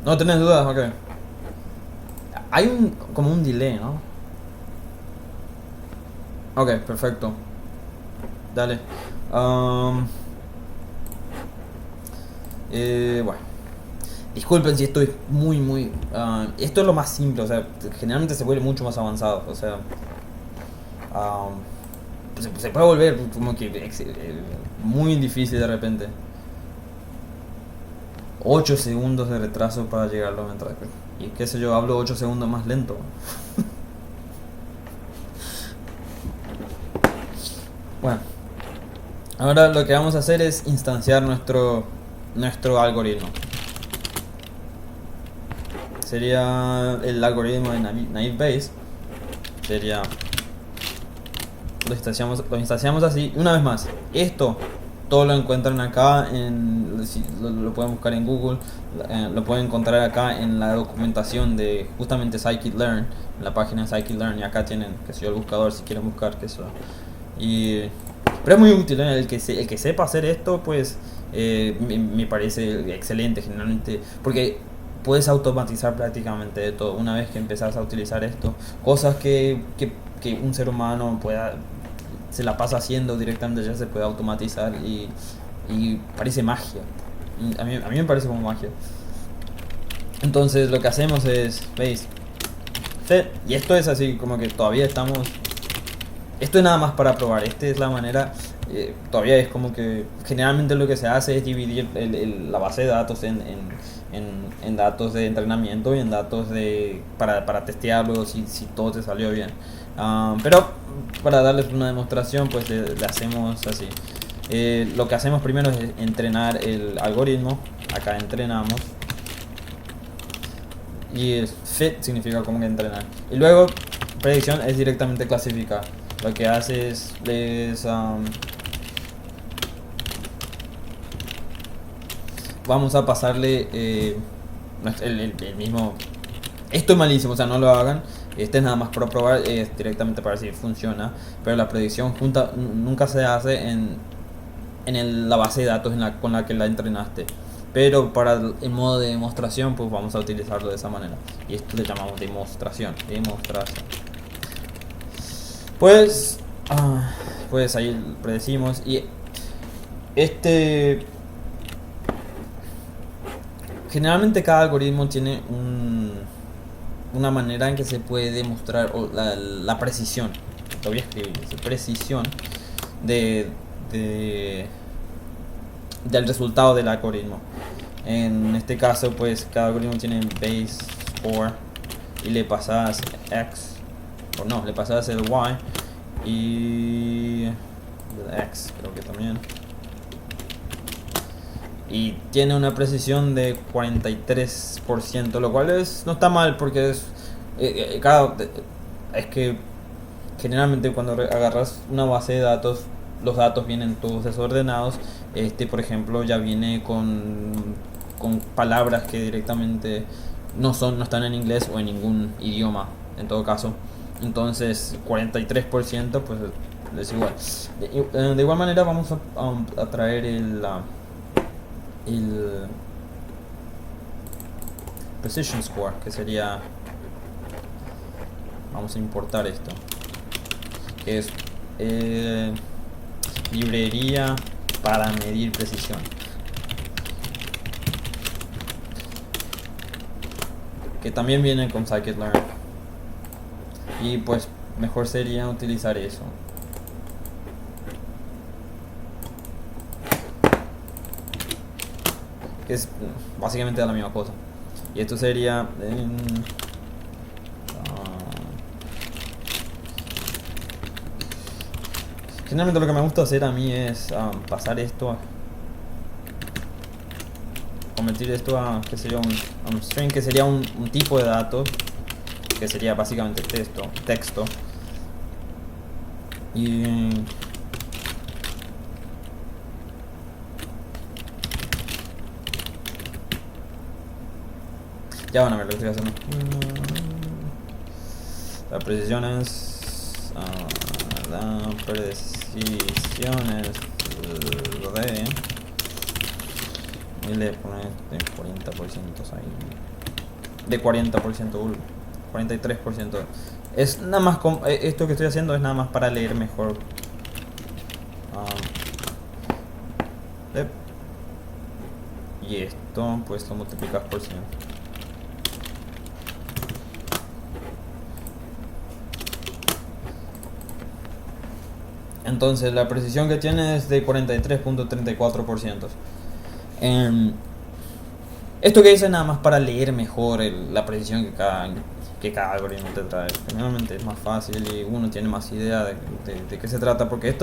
¿No tenés dudas? Ok. Hay como un delay, ¿no? Ok, perfecto. Dale. Bueno. Disculpen si esto es muy... esto es lo más simple, o sea, generalmente se vuelve mucho más avanzado, o sea... se puede volver como que muy difícil de repente. 8 segundos de retraso para llegarlo mientras... Y qué sé yo, hablo 8 segundos más lento. Bueno. Ahora lo que vamos a hacer es instanciar nuestro algoritmo. Sería el algoritmo de Naive Bayes. Sería... Lo instanciamos así. Una vez más, esto todo lo encuentran acá lo pueden buscar en Google, lo pueden encontrar acá en la documentación de justamente Scikit-Learn, en la página de Scikit-Learn, y acá tienen, qué sé yo, el buscador si quieren buscar, qué sé yo. Pero es muy útil, ¿eh? El que sepa hacer esto, pues me parece excelente generalmente, porque puedes automatizar prácticamente de todo una vez que empezás a utilizar esto, cosas que un ser humano se la pasa haciendo directamente, ya se puede automatizar y parece magia. A mí me parece como magia. Entonces lo que hacemos es, ¿veis? Y esto es así como que todavía estamos... Esto es nada más para probar, esta es la manera... todavía es como que generalmente lo que se hace es dividir la base de datos en datos de entrenamiento y en datos para testearlo si todo te salió bien. Pero para darles una demostración pues le hacemos así. Lo que hacemos primero es entrenar el algoritmo. Acá entrenamos y fit significa como que entrenar, y luego predicción es directamente clasificar. Lo que hace es vamos a pasarle el mismo. Esto es malísimo, o sea, no lo hagan. Este es nada más para probar, es directamente para ver si funciona. Pero la predicción nunca se hace en la base de datos con la que la entrenaste. Pero para el modo de demostración, pues vamos a utilizarlo de esa manera. Y esto le llamamos demostración. Pues ahí predecimos. Y generalmente cada algoritmo tiene una manera en que se puede demostrar la precisión. Lo voy a escribir, precisión del resultado del algoritmo. En este caso, pues cada algoritmo tiene base 4 y le pasas x, o no, le pasas el y, Y el X creo que también. Y tiene una precisión de 43%, lo cual no está mal porque es que generalmente cuando agarras una base de datos, los datos vienen todos desordenados. Por ejemplo, ya viene con palabras que directamente no están en inglés o en ningún idioma, en todo caso. Entonces, 43% pues es igual. De igual manera vamos a traer el Precision Score, que sería, vamos a importar esto, que es librería para medir precisión, que también viene con scikit-learn, y pues mejor sería utilizar eso. Que es básicamente la misma cosa. Y esto sería generalmente lo que me gusta hacer a mí es pasar esto convertir esto a que sería un string, que sería un tipo de datos, que sería básicamente texto. Y ya van a ver lo que estoy haciendo. La precisión es de y le pones de 40% ahí, de 40%, 43%. Es nada más esto que estoy haciendo es nada más para leer mejor. Y esto pues lo multiplicas por 100. Entonces la precisión que tiene es de 43.34%. Esto que hice nada más para leer mejor la precisión que cada algoritmo te trae. Generalmente es más fácil y uno tiene más idea de qué se trata, porque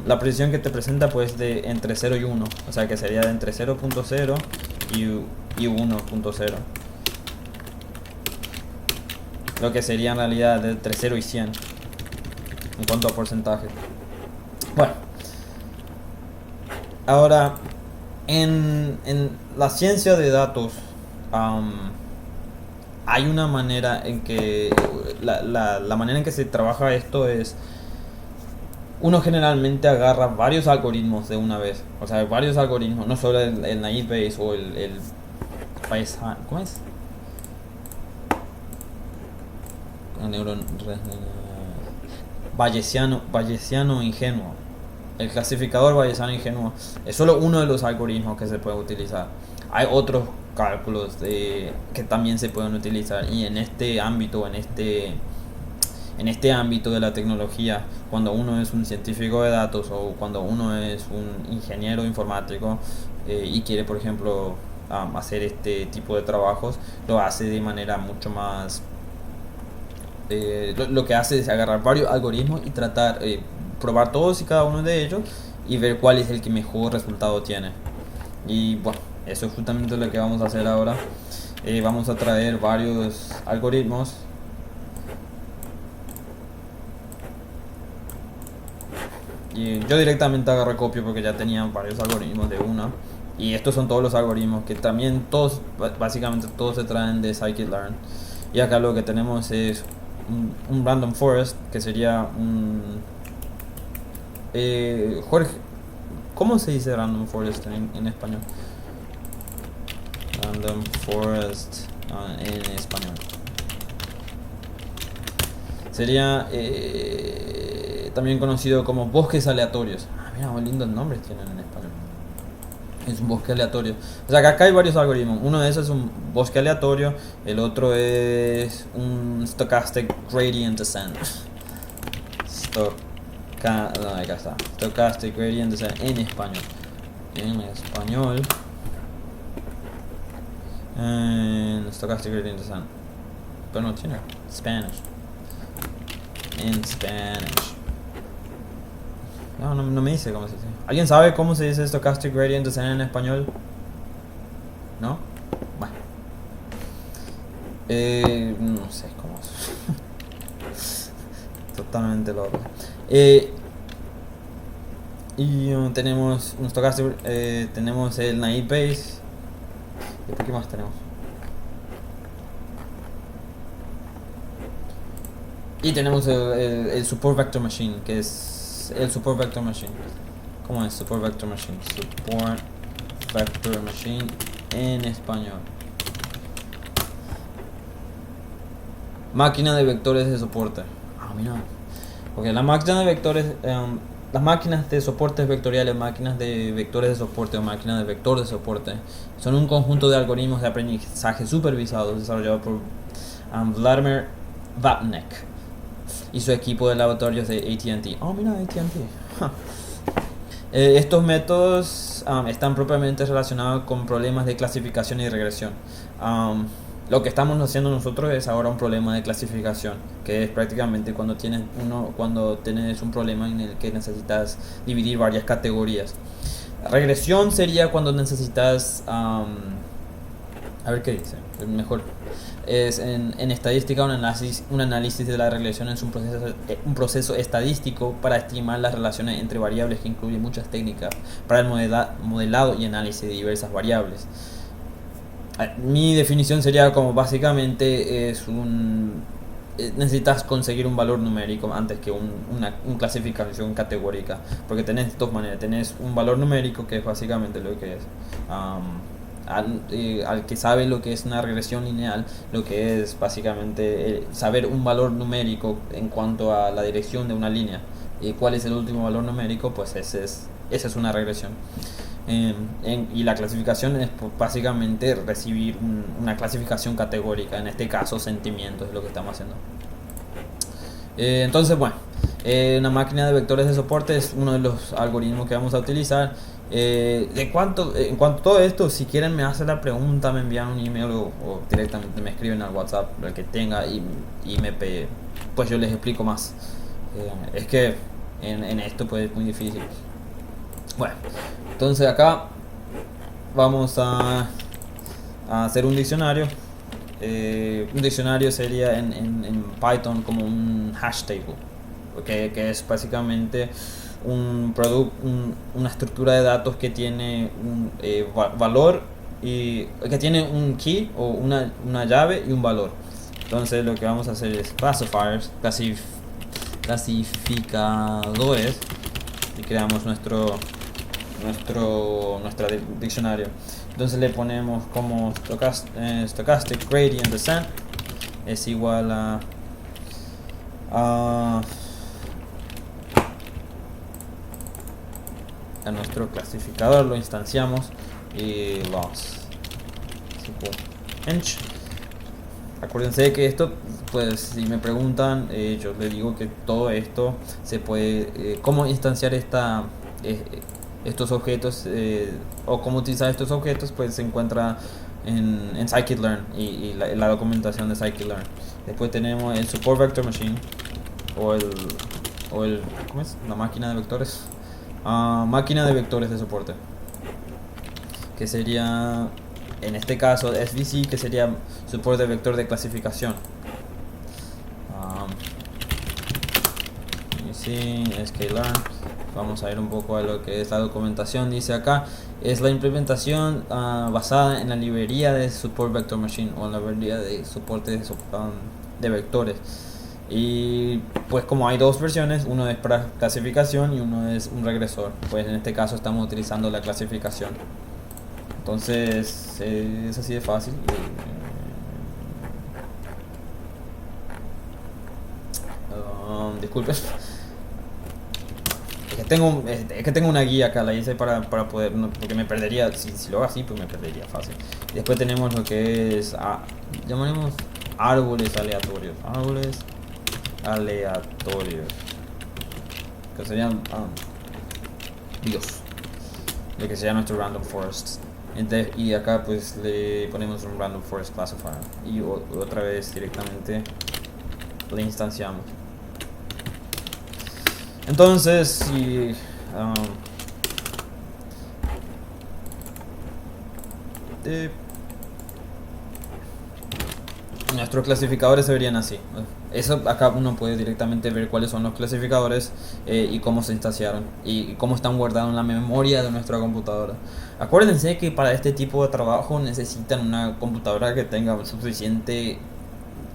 la precisión que te presenta pues de entre 0 y 1, o sea que sería de entre 0.0 y 1.0, lo que sería en realidad de entre 0 y 100 en cuanto a porcentaje. Bueno, ahora en la ciencia de datos hay una manera en que la manera en que se trabaja esto es, uno generalmente agarra varios algoritmos de una vez, o sea, varios algoritmos, no solo el naive Bayes o el Bayesian, ¿cómo es? Bayesiano ingenuo. El clasificador bayesiano ingenuo es solo uno de los algoritmos que se puede utilizar. Hay otros cálculos que también se pueden utilizar, y en este ámbito, en este ámbito de la tecnología, cuando uno es un científico de datos o cuando uno es un ingeniero informático y quiere, por ejemplo, hacer este tipo de trabajos, lo hace de manera mucho más lo que hace es agarrar varios algoritmos y tratar probar todos y cada uno de ellos y ver cuál es el que mejor resultado tiene. Y bueno, eso es justamente lo que vamos a hacer ahora. Vamos a traer varios algoritmos y yo directamente agarré copio porque ya tenía varios algoritmos de una, y estos son todos los algoritmos que también básicamente todos se traen de scikit-learn. Y acá lo que tenemos es un random forest, que sería Jorge, ¿cómo se dice random forest en español? Random forest en español sería también conocido como bosques aleatorios. Mira, qué lindos nombres tienen en español. Es un bosque aleatorio. O sea que acá hay varios algoritmos. Uno de esos es un bosque aleatorio. El otro es un stochastic gradient descent. Acá está. Stochastic gradient descent en español. Stochastic gradient descent. Pero no tiene Spanish. in Spanish. No me dice cómo se dice. ¿Alguien sabe cómo se dice stochastic gradient descent en español? ¿No? Bueno. No sé cómo es. Totalmente loco. Y tenemos un stochastic, tenemos el naive Bayes. ¿Qué más tenemos? Y tenemos el support vector machine, que es el support vector machine. ¿Cómo es support vector machine? Support vector machine en español. Máquina de vectores de soporte. Mira. Porque la máquina de vectores, las máquinas de soportes vectoriales, máquinas de vectores de soporte o máquinas de vector de soporte son un conjunto de algoritmos de aprendizaje supervisados desarrollados por Vladimir Vapnek y su equipo de laboratorios de AT&T. Mira, AT&T. Estos métodos están propiamente relacionados con problemas de clasificación y regresión. Lo que estamos haciendo nosotros es ahora un problema de clasificación, que es prácticamente cuando tienes un problema en el que necesitas dividir varias categorías. Regresión sería cuando necesitas a ver qué dice, mejor. Es en estadística un análisis de la regresión es un proceso estadístico para estimar las relaciones entre variables que incluye muchas técnicas para el modelado y análisis de diversas variables. Mi definición sería como básicamente necesitas conseguir un valor numérico antes que una clasificación categórica, porque tenés dos maneras. Tenés un valor numérico, que es básicamente lo que es al que sabe lo que es una regresión lineal, lo que es básicamente saber un valor numérico en cuanto a la dirección de una línea y cuál es el último valor numérico, pues esa es una regresión. Y la clasificación es básicamente recibir una clasificación categórica, en este caso sentimientos es lo que estamos haciendo. Entonces, bueno, una máquina de vectores de soporte es uno de los algoritmos que vamos a utilizar. En cuanto a todo esto, si quieren me hacen la pregunta, me envían un email o directamente me escriben al WhatsApp, el que tenga, y pues yo les explico más. Es que en esto pues es muy difícil. Bueno, entonces acá vamos a hacer un diccionario. Un diccionario sería en Python como un hash table, que es básicamente una estructura de datos que tiene un valor y que tiene un key o una llave y un valor. Entonces lo que vamos a hacer es classifiers, clasificadores, y creamos nuestro diccionario. Entonces le ponemos como stochastic gradient descent es igual a nuestro clasificador, lo instanciamos y los inch. Acuérdense que esto, pues si me preguntan, yo les digo que todo esto se puede, cómo instanciar estos objetos o cómo utilizar estos objetos, pues se encuentra en scikit-learn y la documentación de scikit-learn. Después tenemos el support vector machine o el ¿cómo es? La máquina de vectores. Máquina de vectores de soporte, que sería en este caso SVC, que sería soporte de vector de clasificación. sklearn. Vamos a ver un poco a lo que es la documentación. Dice acá, es la implementación basada en la librería de support vector machine o en la librería de soporte de vectores. Y pues como hay dos versiones, uno es para clasificación y uno es un regresor, pues en este caso estamos utilizando la clasificación. Entonces es así de fácil. Disculpen, es que tengo una guía acá, la hice para poder, porque me perdería, si lo hago así pues me perdería fácil. Y después tenemos lo que es, llamaremos árboles aleatorios, que serían lo que sería nuestro random forest. Y acá pues le ponemos un random forest classifier y otra vez directamente le instanciamos. Entonces, si um, eh, nuestros clasificadores se verían así. Eso acá uno puede directamente ver cuáles son los clasificadores y cómo se instanciaron y cómo están guardados en la memoria de nuestra computadora. Acuérdense que para este tipo de trabajo necesitan una computadora que tenga suficiente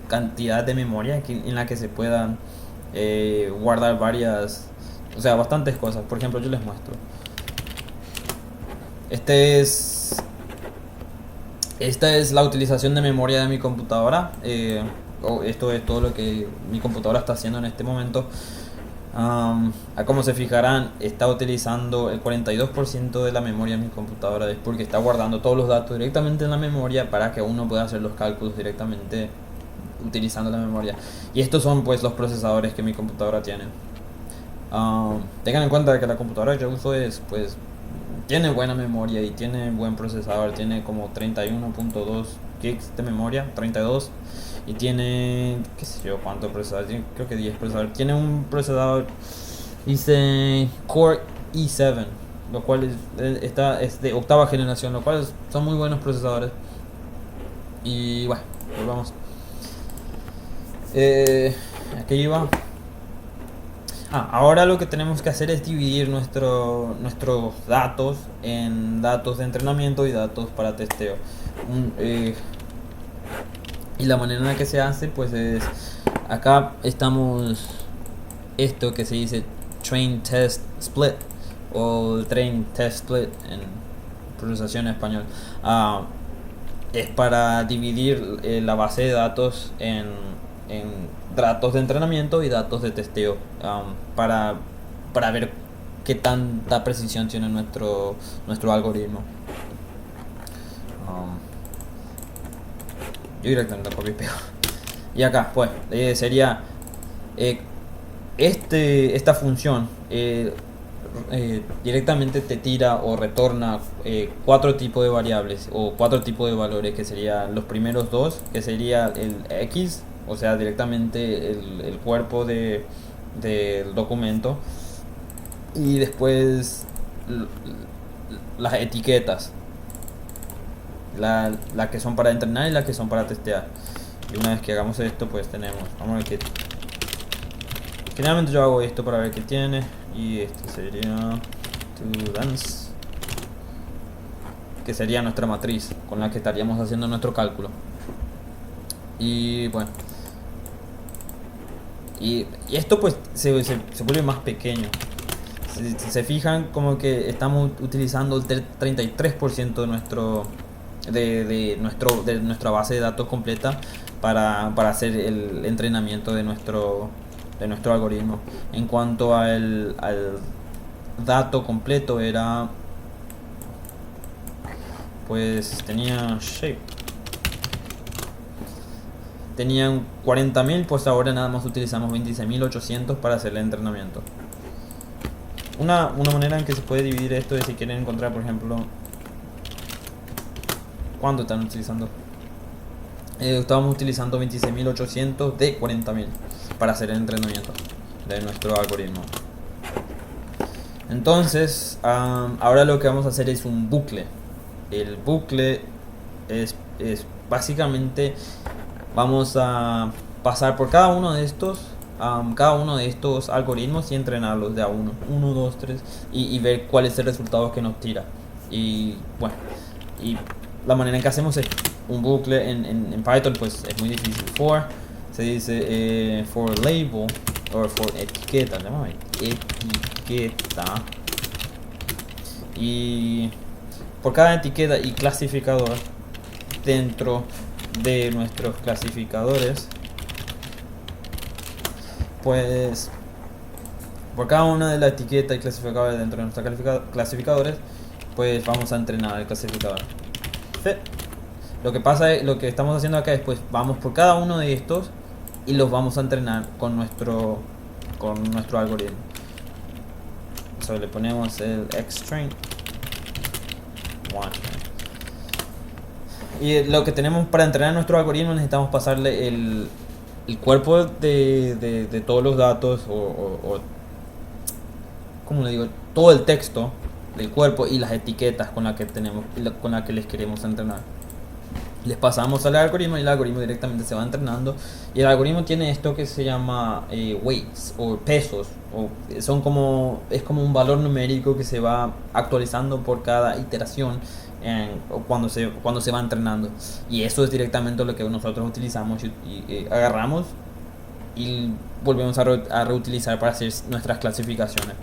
cantidad de memoria en la que se puedan guardar bastantes cosas. Por ejemplo, yo les muestro. Esta es la utilización de memoria de mi computadora. Esto es todo lo que mi computadora está haciendo en este momento. Como se fijarán, está utilizando el 42% de la memoria de mi computadora, es porque está guardando todos los datos directamente en la memoria para que uno pueda hacer los cálculos directamente utilizando la memoria. Y estos son pues los procesadores que mi computadora tiene. Tengan en cuenta que la computadora que yo uso tiene buena memoria y tiene buen procesador. Tiene como 31.2 gigs de memoria, 32, y tiene qué sé yo cuánto procesador, creo que 10 procesadores. Tiene un procesador, dice Core i7, lo cual es de octava generación, lo cual son muy buenos procesadores. Y bueno, pues vamos. Aquí iba. Ahora lo que tenemos que hacer es dividir nuestros datos en datos de entrenamiento y datos para testeo. Y la manera en la que se hace pues es, acá estamos esto que se dice train test split o train test split en pronunciación en español. Es para dividir la base de datos en datos de entrenamiento y datos de testeo, para ver qué tanta precisión tiene nuestro algoritmo. Yo directamente lo copio y pego. Y acá pues sería esta función directamente te tira o retorna 4 tipos de variables o 4 tipos de valores, que serían los primeros dos, que sería el X, o sea directamente el cuerpo del documento, y después las etiquetas, la que son para entrenar y las que son para testear. Y una vez que hagamos esto pues vamos a ver qué. Generalmente yo hago esto para ver qué tiene, y esto sería to dance, que sería nuestra matriz con la que estaríamos haciendo nuestro cálculo. Y bueno, y esto pues se vuelve más pequeño. Si se fijan, como que estamos utilizando el 33% de nuestra base de datos completa para hacer el entrenamiento de nuestro algoritmo. En cuanto al dato completo, era pues tenían 40.000, pues ahora nada más utilizamos 26.800 para hacer el entrenamiento. Una manera en que se puede dividir esto es si quieren encontrar, por ejemplo, cuánto están utilizando. Estábamos utilizando 26.800 de 40.000 para hacer el entrenamiento de nuestro algoritmo. Entonces, ahora lo que vamos a hacer es un bucle. El bucle es básicamente, vamos a pasar por cada uno de estos algoritmos y entrenarlos de a uno, 2, 3, y ver cuál es el resultado que nos tira. Y bueno, y la manera en que hacemos es un bucle en Python, pues es muy difícil. For se dice for label o for etiqueta, ¿no? Etiqueta, y por cada etiqueta y clasificador dentro de nuestros clasificadores, pues por cada una de las etiquetas y clasificadores dentro de nuestros clasificadores, pues vamos a entrenar el clasificador. Lo que estamos haciendo acá es, pues vamos por cada uno de estos y los vamos a entrenar con nuestro algoritmo. Le ponemos el xtrain 1. Y lo que tenemos para entrenar nuestro algoritmo, necesitamos pasarle el cuerpo de todos los datos, o como le digo, todo el texto del cuerpo y las etiquetas con las que tenemos, con las que les queremos entrenar. Les pasamos al algoritmo y el algoritmo directamente se va entrenando. Y el algoritmo tiene esto que se llama weights o pesos. Son como, es como un valor numérico que se va actualizando por cada iteración cuando se va entrenando. Y eso es directamente lo que nosotros utilizamos y agarramos y volvemos a reutilizar para hacer nuestras clasificaciones.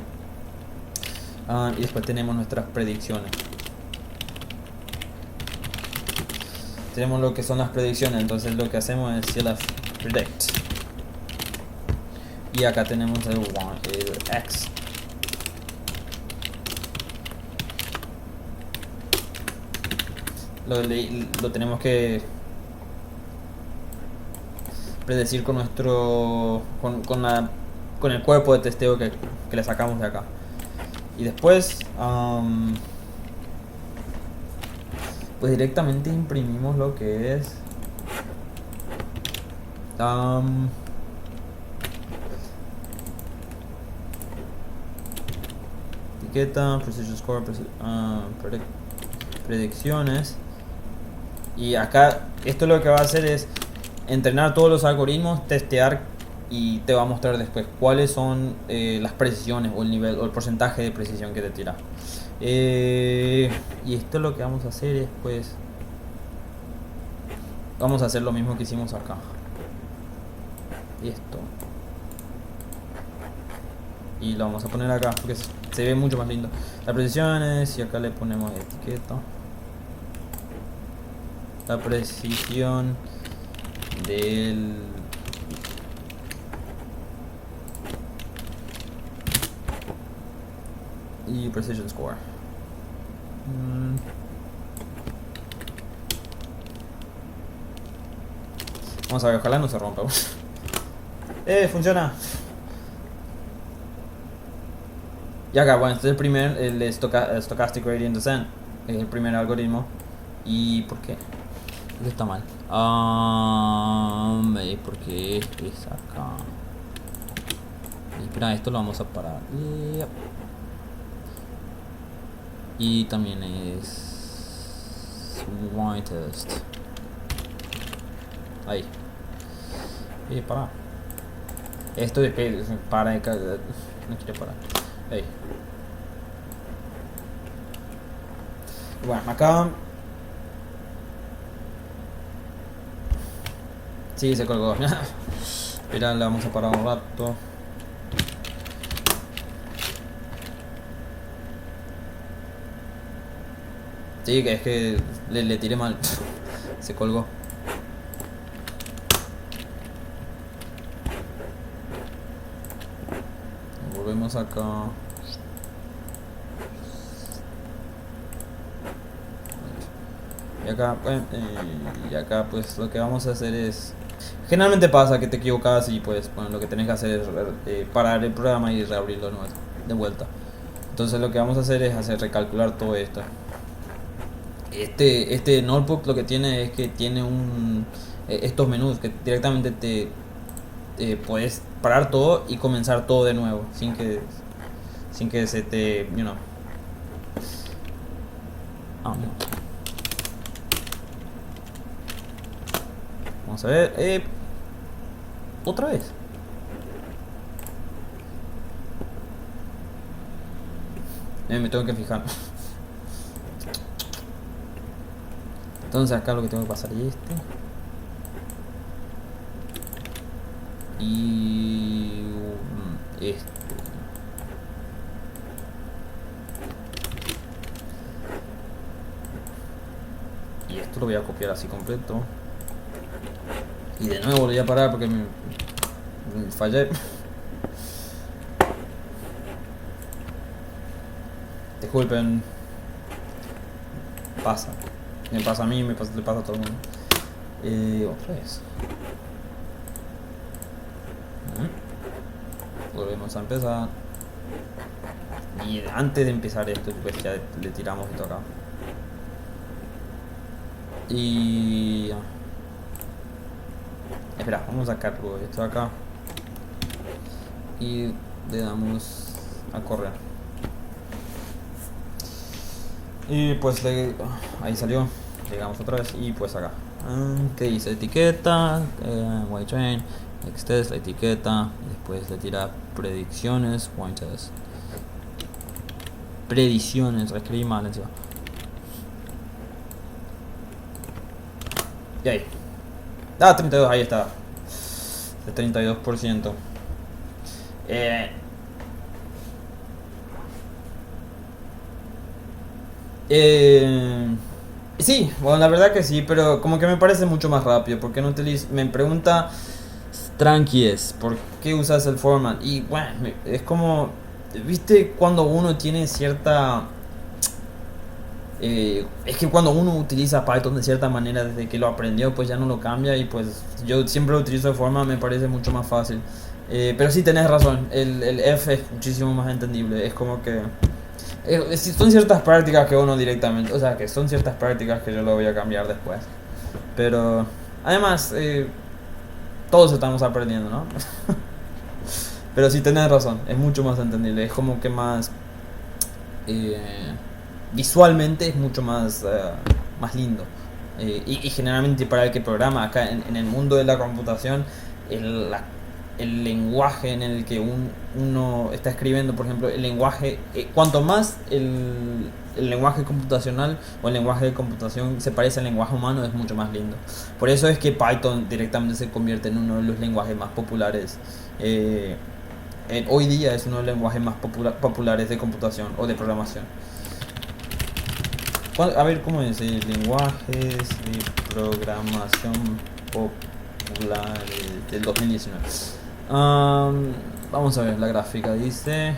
Y después tenemos nuestras predicciones. Tenemos lo que son las predicciones, entonces lo que hacemos es CLF predict. Y acá tenemos el X. Lo tenemos que predecir con nuestro con el cuerpo de testeo que le sacamos de acá. Y después pues directamente imprimimos lo que es etiqueta, precision score, predicciones. Y acá esto lo que va a hacer es entrenar todos los algoritmos, testear, y te va a mostrar después cuáles son las precisiones o el nivel o el porcentaje de precisión que te tira. Y esto lo que vamos a hacer es, pues, vamos a hacer lo mismo que hicimos acá. Esto. Y lo vamos a poner acá porque se ve mucho más lindo. Las precisiones, y acá le ponemos etiqueta. La precisión del y precision score. Vamos a ver, ojalá no se rompa. Funciona. Y acá, bueno, este es el primer, el Stochastic Gradient Descent. Es el primer algoritmo. ¿Y por qué? Esto está mal. Porque es acá. Espera, esto lo vamos a parar. Y también es whitest. Ahí. Para. Esto de para. No quiere parar. Ahí. Bueno, acá. Sí, se colgó. Espera, le vamos a parar un rato. Sí, que es que le tiré mal. Se colgó. Volvemos acá. Y acá pues lo que vamos a hacer es... Generalmente pasa que te equivocas y pues bueno, lo que tenés que hacer es parar el programa y reabrirlo de vuelta. Entonces lo que vamos a hacer es recalcular todo esto. Este notebook lo que tiene es que tiene estos menús que directamente te puedes parar todo y comenzar todo de nuevo sin que se te, no. Vamos a ver, otra vez. Me tengo que fijar. Entonces acá lo que tengo que pasar es y y esto lo voy a copiar así completo y de nuevo lo voy a parar porque me fallé. Disculpen, pasa. Me pasa a mí, le pasa a todo el mundo. Otra vez. Volvemos a empezar. Y antes de empezar esto, pues ya le tiramos esto acá. Y... espera, vamos a sacar esto acá. Y le damos a correr. Y pues ahí salió, llegamos otra vez y pues acá. ¿Qué dice? Etiqueta, white xtest, la etiqueta, y después le tira predicciones, whitetest. Predicciones, escribí mal encima. Y ahí. 32, ahí está. El 32%. Sí, bueno, la verdad que sí, pero como que me parece mucho más rápido. Porque no me pregunta tranquies, ¿por qué usas el format? Y bueno, es como, viste, cuando uno tiene cierta... es que cuando uno utiliza Python de cierta manera desde que lo aprendió, pues ya no lo cambia. Y pues yo siempre lo utilizo de forma, me parece mucho más fácil. Pero sí tenés razón, el F es muchísimo más entendible. Es como que... son ciertas prácticas que uno directamente, o sea, que son ciertas prácticas que yo lo voy a cambiar después. Pero además, todos estamos aprendiendo, ¿no? Pero sí tenés razón, es mucho más entendible, es como que más... eh, visualmente es mucho más, más lindo. Y generalmente para el que programa acá en el mundo de la computación, el lenguaje en el que uno está escribiendo, por ejemplo, el lenguaje, cuanto más el lenguaje computacional o el lenguaje de computación se parece al lenguaje humano, es mucho más lindo. Por eso es que Python directamente se convierte en uno de los lenguajes más populares. Hoy día es uno de los lenguajes más populares de computación o de programación. A ver, ¿cómo es? Lenguajes de programación populares del 2019. Vamos a ver la gráfica, dice...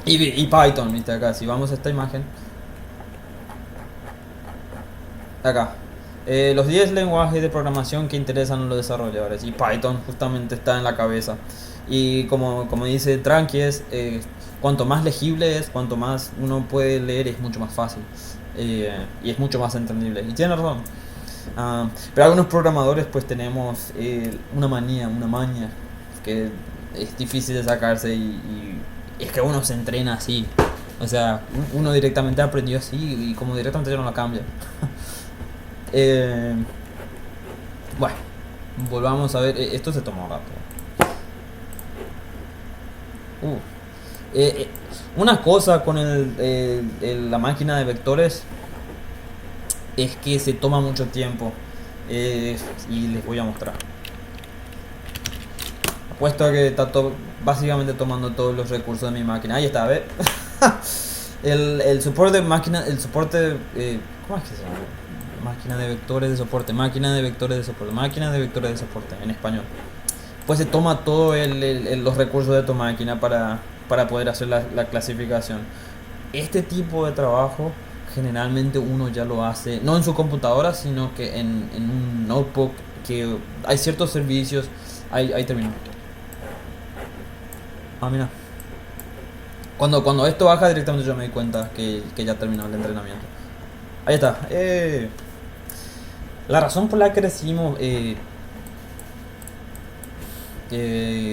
Y Python, viste acá, si vamos a esta imagen. Acá. Los 10 lenguajes de programación que interesan a los desarrolladores. Y Python justamente está en la cabeza. Y como dice Tranquies, cuanto más legible es, cuanto más uno puede leer, es mucho más fácil. Y es mucho más entendible. Y tiene razón. Pero algunos programadores pues tenemos una maña, que es difícil de sacarse y es que uno se entrena así. O sea, uno directamente aprendió así y como directamente ya no la cambia. Bueno, volvamos a ver. Esto se tomó rápido. Una cosa con la máquina de vectores es que se toma mucho tiempo. Y les voy a mostrar. Apuesto a que está básicamente tomando todos los recursos de mi máquina. Ahí está, ¿ves? el soporte de máquina, el soporte, ¿cómo es que se llama? Máquina de vectores de soporte, máquina de vectores de soporte, máquina de vectores de soporte en español. Pues se toma todos los recursos de tu máquina para poder hacer la clasificación. Este tipo de trabajo generalmente uno ya lo hace, no en su computadora, sino que en un notebook, que hay ciertos servicios. Ahí terminó. Mira. Cuando esto baja directamente yo me doy cuenta que ya terminó el entrenamiento. Ahí está. La razón por la que decimos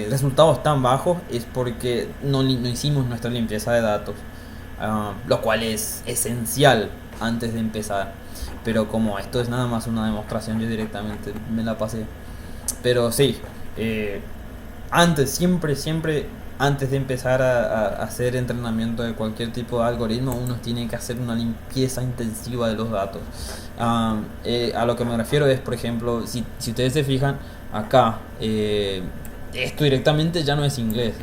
resultados tan bajos es porque no hicimos nuestra limpieza de datos. Lo cual es esencial antes de empezar. Pero como esto es nada más una demostración, yo directamente me la pasé. Pero sí, siempre antes de empezar a hacer entrenamiento de cualquier tipo de algoritmo, uno tiene que hacer una limpieza intensiva de los datos. A lo que me refiero es, por ejemplo, si ustedes se fijan acá, esto directamente ya no es inglés,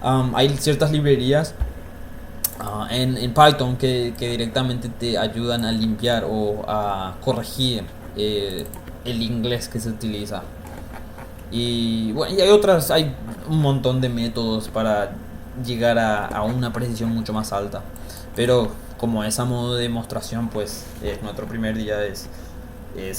hay ciertas librerías en Python que directamente te ayudan a limpiar o a corregir el inglés que se utiliza. Y bueno, y hay un montón de métodos para llegar a una precisión mucho más alta. Pero como es a modo de demostración, pues nuestro primer día es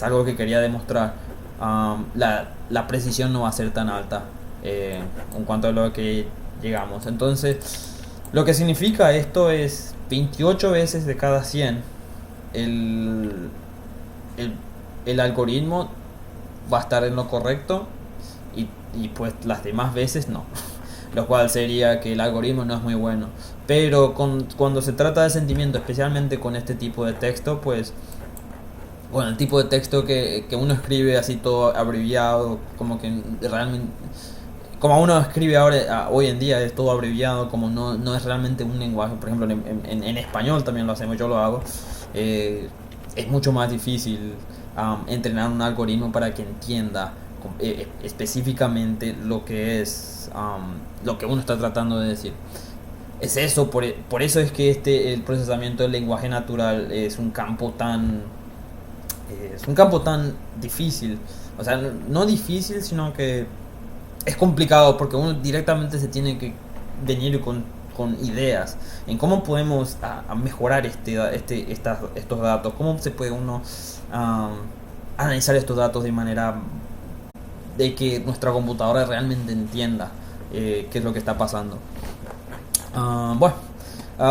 algo que quería demostrar. La precisión no va a ser tan alta en cuanto a lo que llegamos. Entonces, lo que significa esto es 28 veces de cada 100 el algoritmo va a estar en lo correcto y pues las demás veces no. lo cual sería que el algoritmo no es muy bueno. Pero cuando se trata de sentimiento, especialmente con este tipo de texto, pues bueno, el tipo de texto que uno escribe así todo abreviado, como que realmente, como uno escribe ahora, hoy en día es todo abreviado, como no es realmente un lenguaje, por ejemplo en español también lo hacemos, yo lo hago, es mucho más difícil entrenar un algoritmo para que entienda específicamente lo que es lo que uno está tratando de decir. Es eso, por eso es que el procesamiento del lenguaje natural es un campo tan difícil. O sea, no difícil, sino que es complicado porque uno directamente se tiene que venir con ideas en cómo podemos a mejorar estos datos, cómo se puede uno um, analizar estos datos de manera de que nuestra computadora realmente entienda qué es lo que está pasando. Bueno,